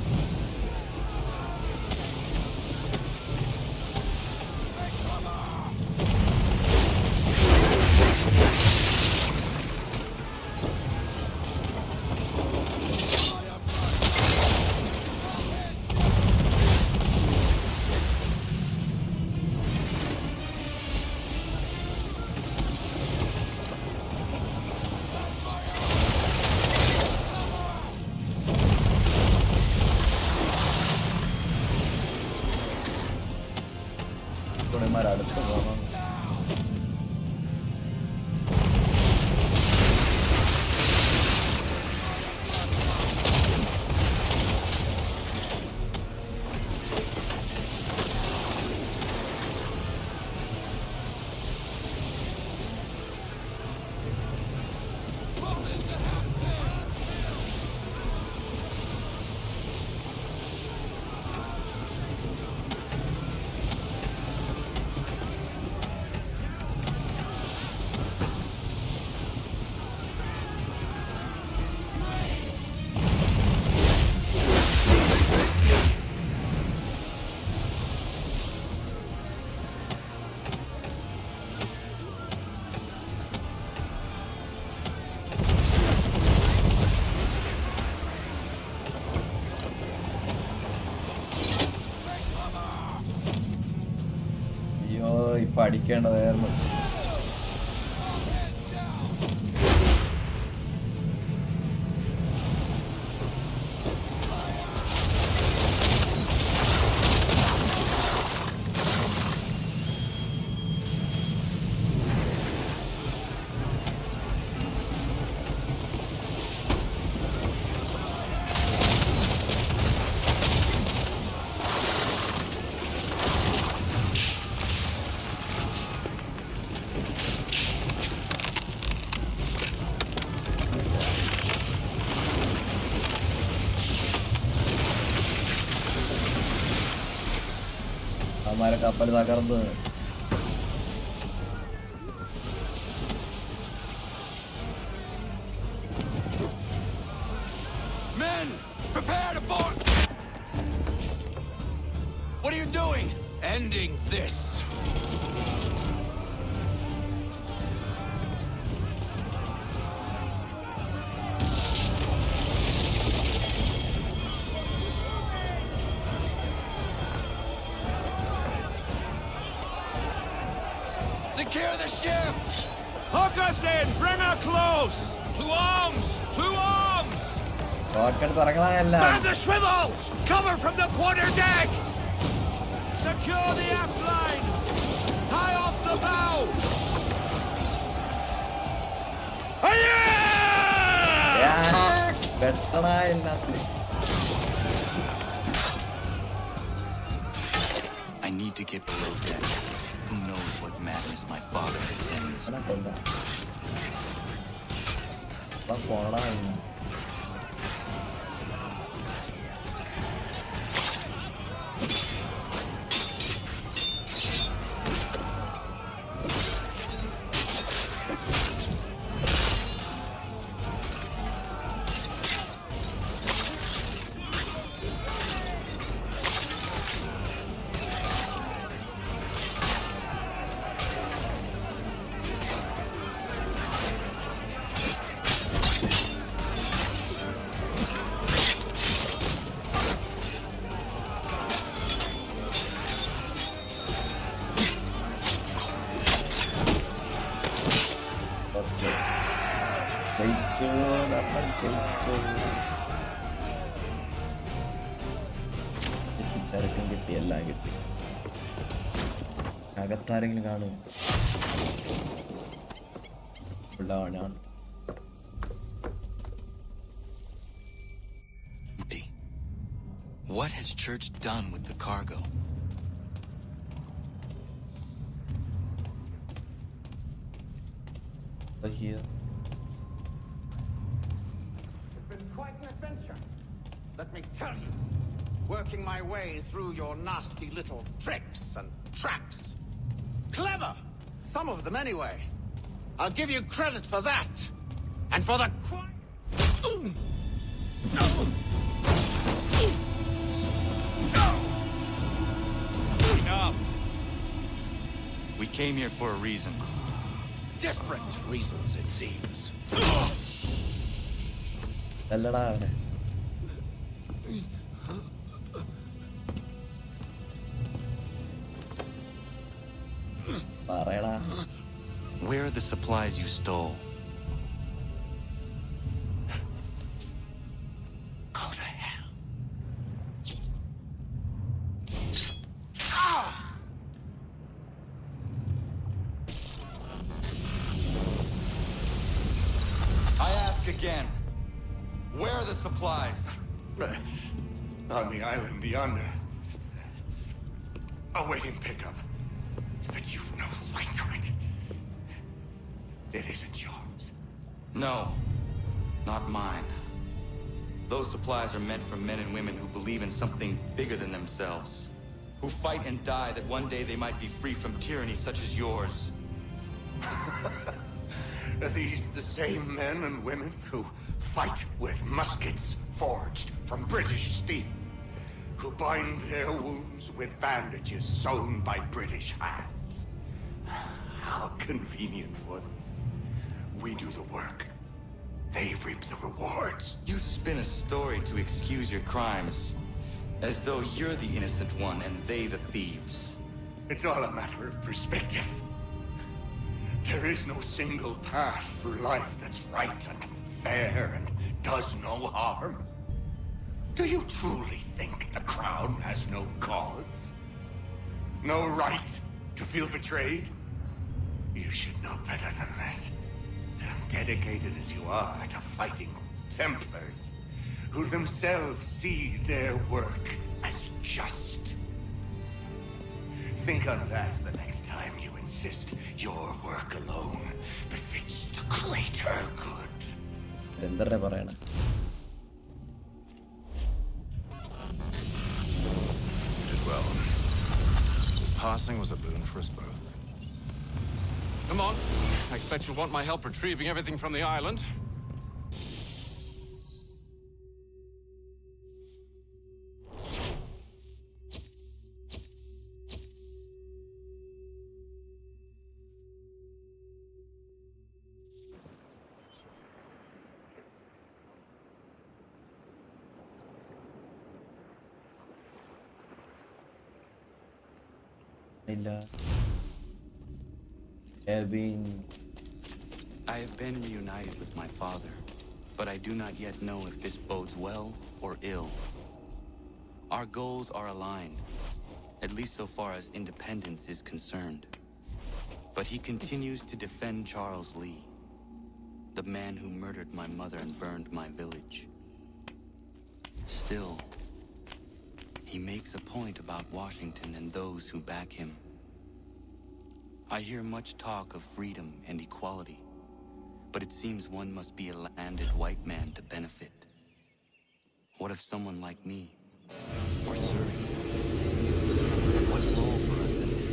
അടിക്കേണ്ടതായിരുന്നു. അവന്മാരെ കപ്പൽ തകർന്ന്. Men, prepare to board! What are you doing? Ending this. Secure the ship! Hook us in! Bring her close! To arms! To arms! തോക്കെടുത്ത് ഇറങ്ങണമല്ല. Man the swivels! Cover from the quarter deck! Secure the aft lines! Tie off the bow! വെട്ടണ എല്ലാത്തിനും. I need to get below deck. Who knows what madness my father intends? പോണ ജയിച്ചു, നമ്മൾ ജയിച്ചു. ചരക്കും കിട്ടി, എല്ലാം കിട്ടി. അകത്താരെങ്കിലും കാണും. What has Church done with the cargo? Here. It's been quite an adventure, let me tell you. Working my way through your nasty little tricks and traps. Clever! Some of them anyway. I'll give you credit for that. And for the Enough. We came here for a reason. Different reasons, it seems. അല്ലടാ അവനെ. പറയടാ. Where are the supplies you stole? Go to hell. I ask again. Where are the supplies? On the island yonder. Awaiting pickup. But you've no right to it. It isn't yours. No, not mine. Those supplies are meant for men and women who believe in something bigger than themselves. Who fight and die that one day they might be free from tyranny such as yours. Are these the same men and women who fight with muskets forged from British steel? Who bind their wounds with bandages sewn by British hands? How convenient for them. We do the work. They reap the rewards. You spin a story to excuse your crimes, as though you're the innocent one and they the thieves. It's all a matter of perspective. There is no single path through life that's right and fair and does no harm. Do you truly think the Crown has no cause? No right to feel betrayed? You should know better than this. Dedicated as you are to fighting Templars, who themselves see their work as just. Think on that the next time you insist your work alone befits the greater good. എന്താ പറയണ? You did well. His passing was a boon for us both. Come on. I expect you'll want my help retrieving everything from the island. I have been reunited with my father, but I do not yet know if this bodes well or ill. Our goals are aligned, at least so far as independence is concerned. But he continues to defend Charles Lee, the man who murdered my mother and burned my village. Still, he makes a point about Washington and those who back him. I hear much talk of freedom and equality, but it seems one must be a landed white man to benefit. What if someone like me were serving? What role for us in this?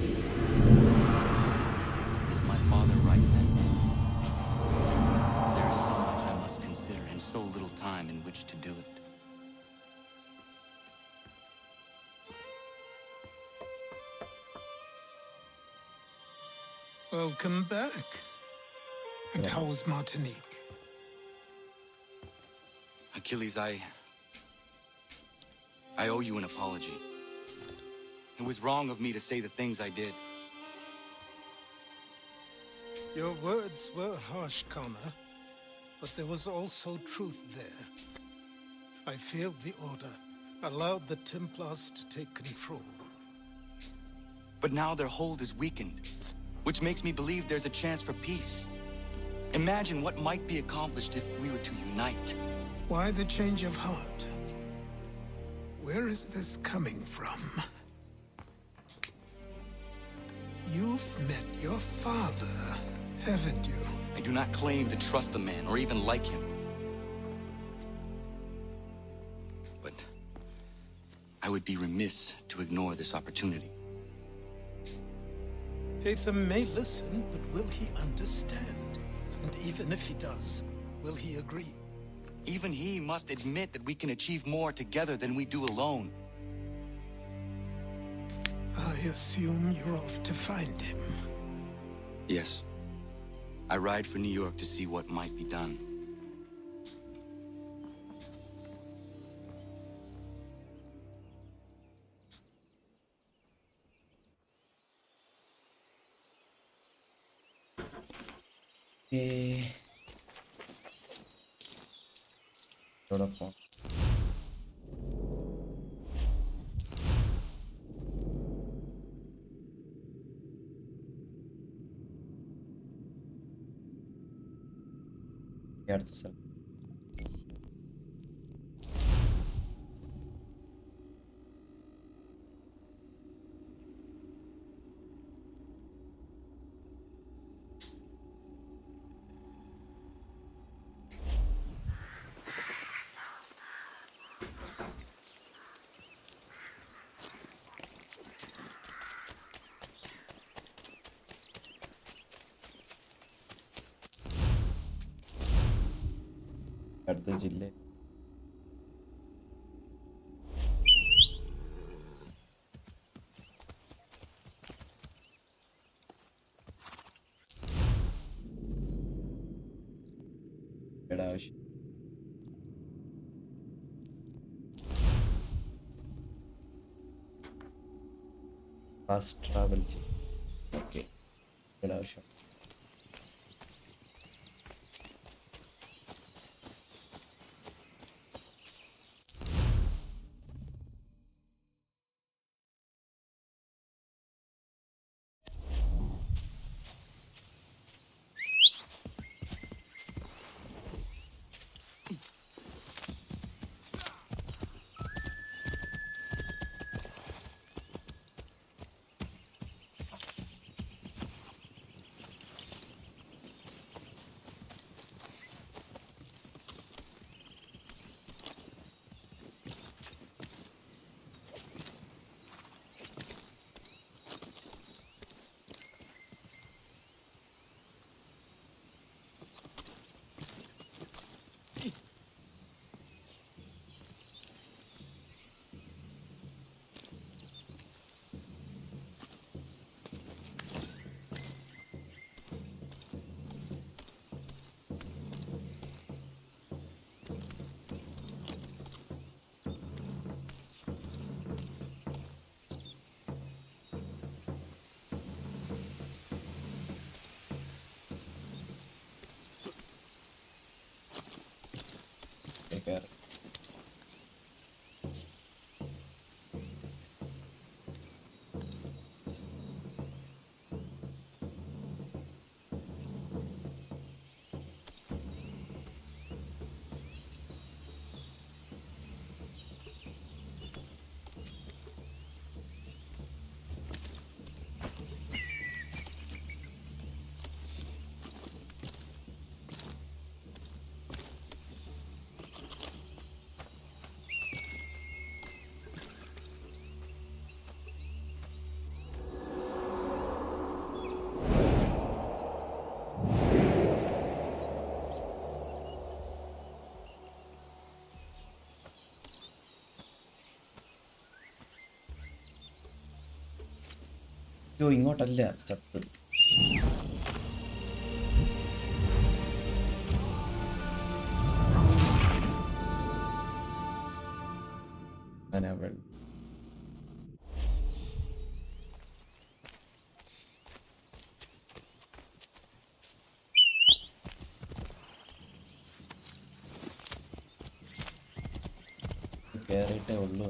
Is my father right then? There is so much I must consider and so little time in which to do it. Welcome back. And how was Martinique? Achilles, I owe you an apology. It was wrong of me to say the things I did. Your words were harsh, Connor, but there was also truth there. I failed the Order, allowed the Templars to take control. But now their hold is weakened, which makes me believe there's a chance for peace. Imagine what might be accomplished if we were to unite. Why the change of heart? Where is this coming from? You've met your father, haven't you? I do not claim to trust the man or even like him. But I would be remiss to ignore this opportunity. Hatham may listen, but will he understand? And even if he does, will he agree? Even he must admit that we can achieve more together than we do alone. I assume you're off to find him. Yes. I ride for New York to see what might be done. Vodafone. അടുത്ത സ്ഥലം അടുത്ത ജില്ല ആവശ്യം fast travel ചെയ്യും. Okay, ആവശ്യം. കയറി. അയ്യോ, ഇങ്ങോട്ടല്ല, ചത്ത്. അവൾ കയറിയിട്ടേ ഉള്ളൂ.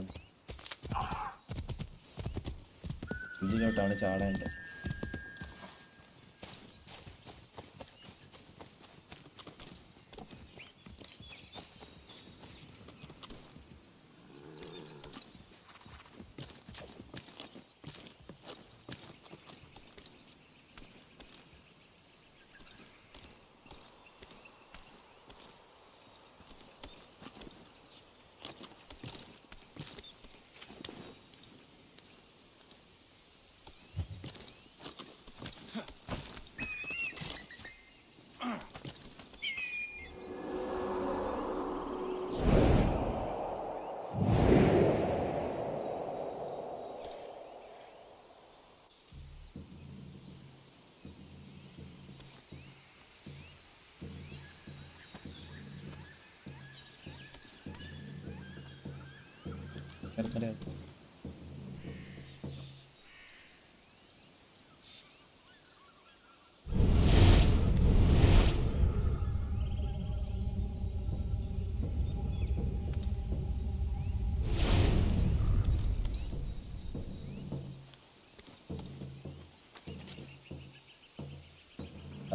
ഇതിലോട്ടാണ് ചാടേണ്ടത്.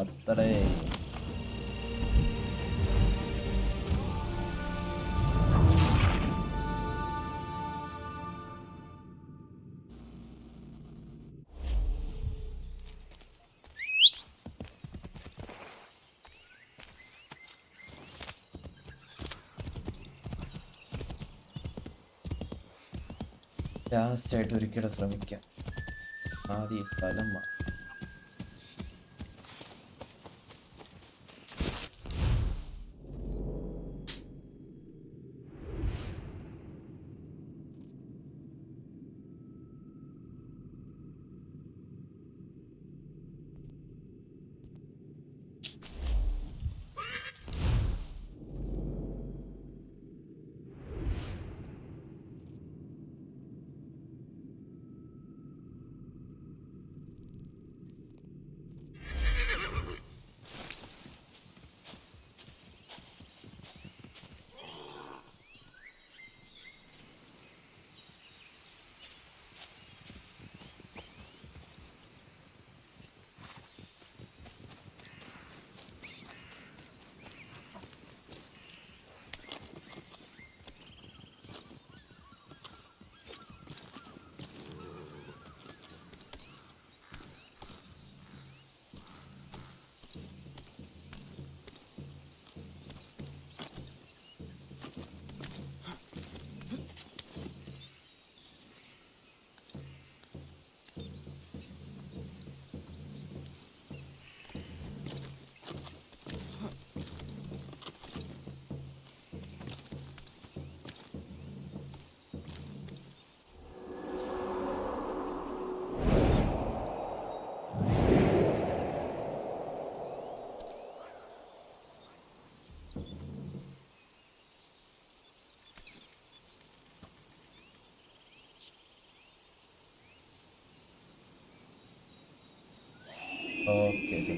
അത്രേ. ലാസ്റ്റായിട്ട് ഒരിക്കലും ശ്രമിക്കാം. ആദ്യം സ്ഥലം മാറും. Okay, sir.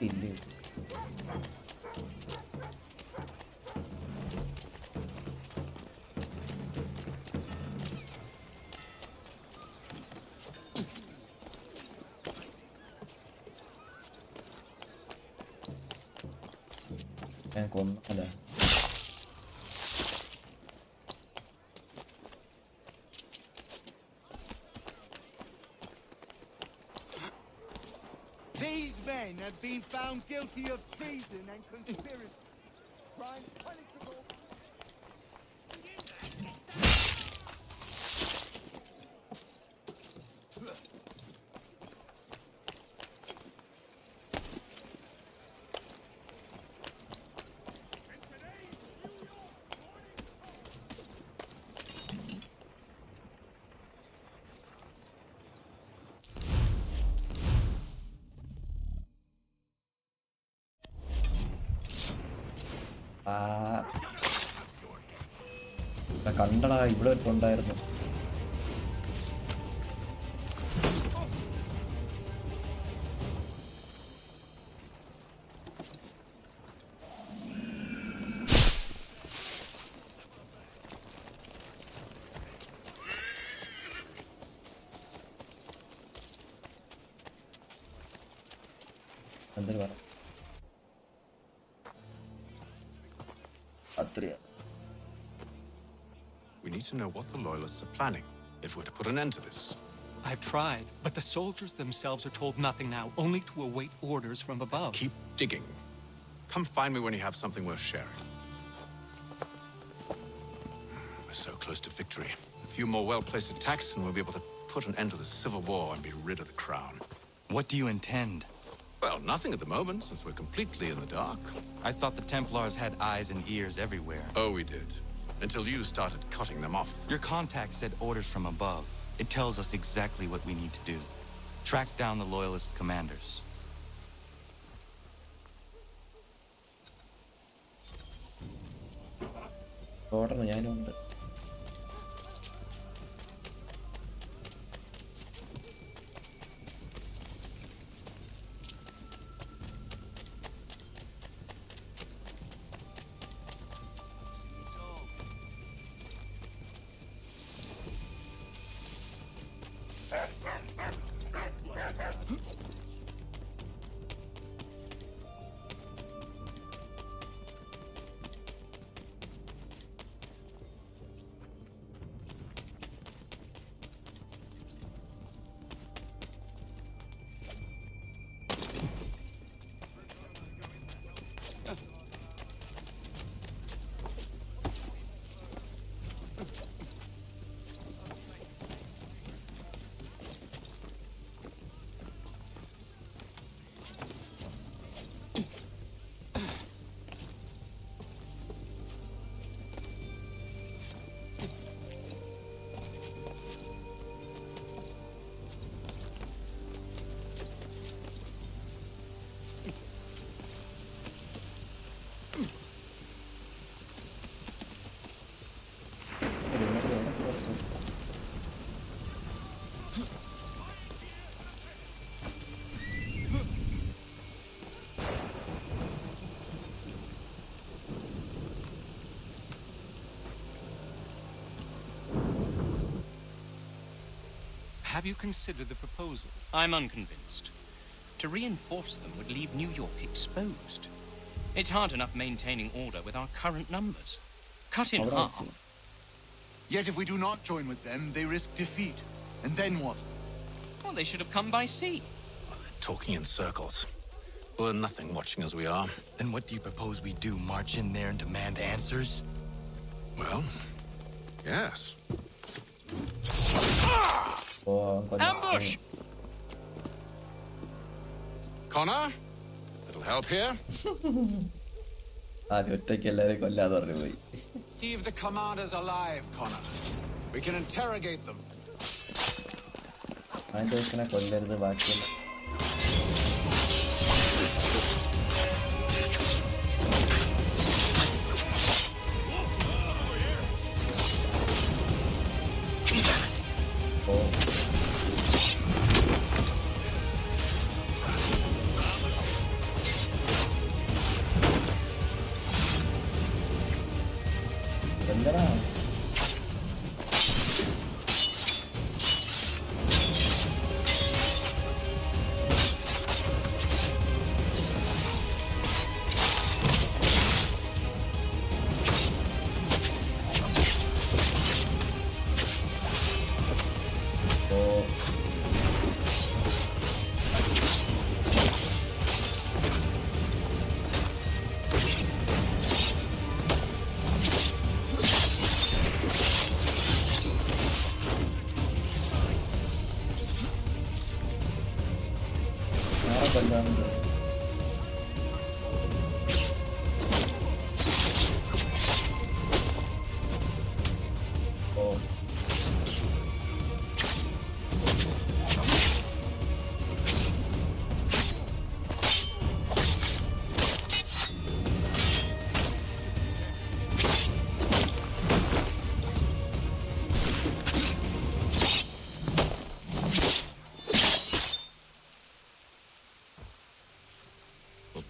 Indeed. ഞാൻ കൊന്നല്ല. These men have been found guilty of treason and conspiracy. Crime punishable. കണ്ടടാ, ഇവിടെ ഒരുത്തുണ്ടായിരുന്നു. എന്തിനു പറ അത്രയാ. We need to know what the Loyalists are planning if we're to put an end to this. I've tried, but the soldiers themselves are told nothing now, only to await orders from above. Keep digging. Come find me when you have something worth sharing. We're so close to victory. A few more well-placed attacks and we'll be able to put an end to the civil war and be rid of the crown. What do you intend? Well, nothing at the moment, since we're completely in the dark. I thought the Templars had eyes and ears everywhere. Oh, we did. Until you started cutting them off. Your contact said orders from above. It tells us exactly what we need to do. Track down the Loyalist commanders. ഓടണം, ഞാനുണ്ട്. Have you considered the proposal? I'm unconvinced. To reinforce them would leave New York exposed. It's hard enough maintaining order with our current numbers. Cut in half. Yet if we do not join with them, they risk defeat. And then what? Well, they should have come by sea. Talking in circles. We're nothing watching as we are. Then what do you propose we do? March in there and demand answers? Well, yes. Ambush! Connor? Little help here? Keep the commanders alive, Connor. We can interrogate them.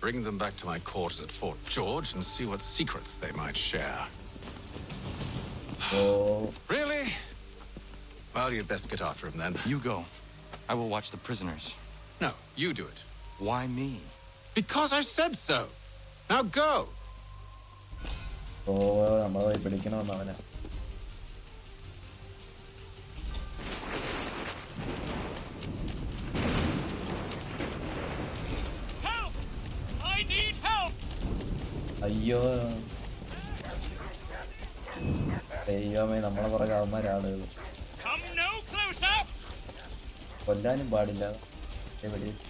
Bring them back to my quarters at Fort George and see what secrets they might share. Really? Well, you'd best get after him then. You go. I will watch the prisoners. No, you do it. Why me? Because I said so. Now go. അയ്യോ ദൈവമേ നമ്മളെ പുറകെ അവന്മാരാളുകൾ കൊല്ലാനും പാടില്ല എവിടെ പിടിച്ച്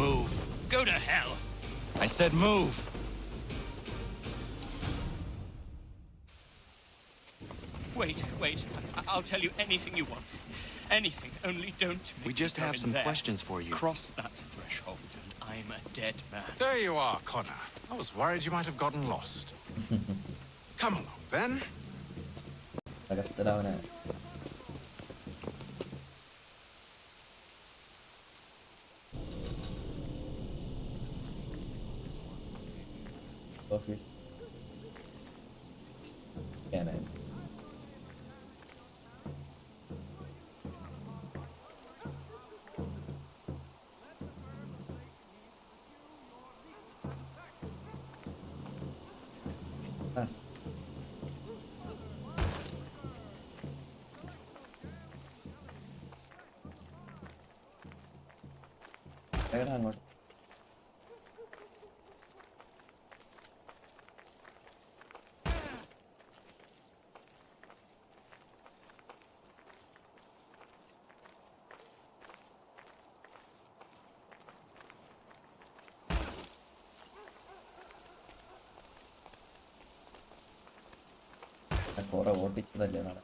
Move. Go to hell. I said move. Wait. I'll tell you anything you want. Anything, only don't make We just have some questions for you. Cross that threshold and I'm a dead man. There you are, Connor. I was worried you might have gotten lost. Come along, then. Office. Cannon. അങ്ങോട്ട് കുറെ ഓട്ടിച്ചതല്ലേ നാളെ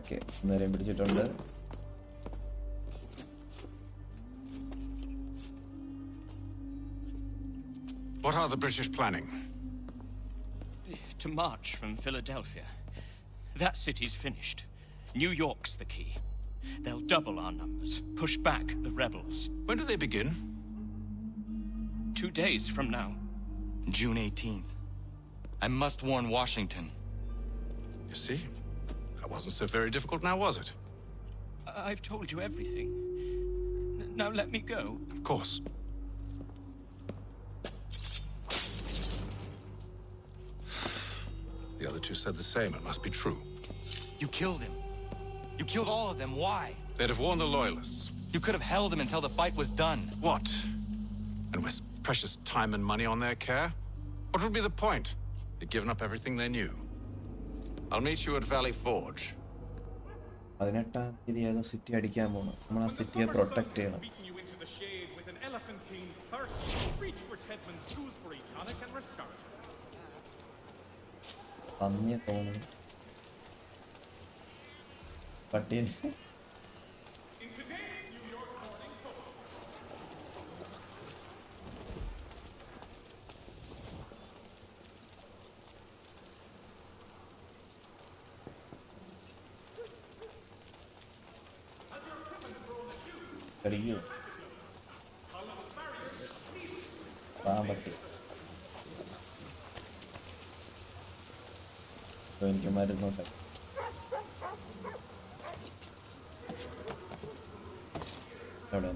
okay, നേരം പിടിച്ചിട്ടുണ്ട്. What are the British planning? To march from Philadelphia. That city's finished. New York's the key. They'll double our numbers, push back the rebels. When do they begin? 2 days from now. June 18th. I must warn Washington. You see? That wasn't so very difficult now, was it? I've told you everything. Now let me go. Of course. The other two said the same. It must be true. You killed him. You killed all of them. Why? They'd have warned the Loyalists. You could have held him until the fight was done. What? And waste precious time and money on their care? What would be the point? They'd given up everything they knew. I'll meet you at Valley Forge. 18-ാം തീയതി ഏതോ city അടിക്കാൻ പോകണം. നമ്മൾ ആ സിറ്റിയെ protect ചെയ്യണം. പന്നിയെ തോന്നുന്നു പട്ടി. കടിക്കോ പാമ്പട്ടി. എനിക്ക് മരുന്നോട്ടെ. അവിടെ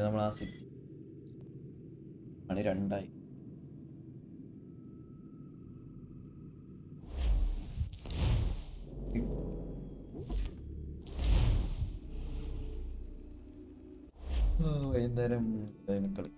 നമ്മൾ ആ സിറ്റി മണി 2 വൈകുന്നേരം കളി.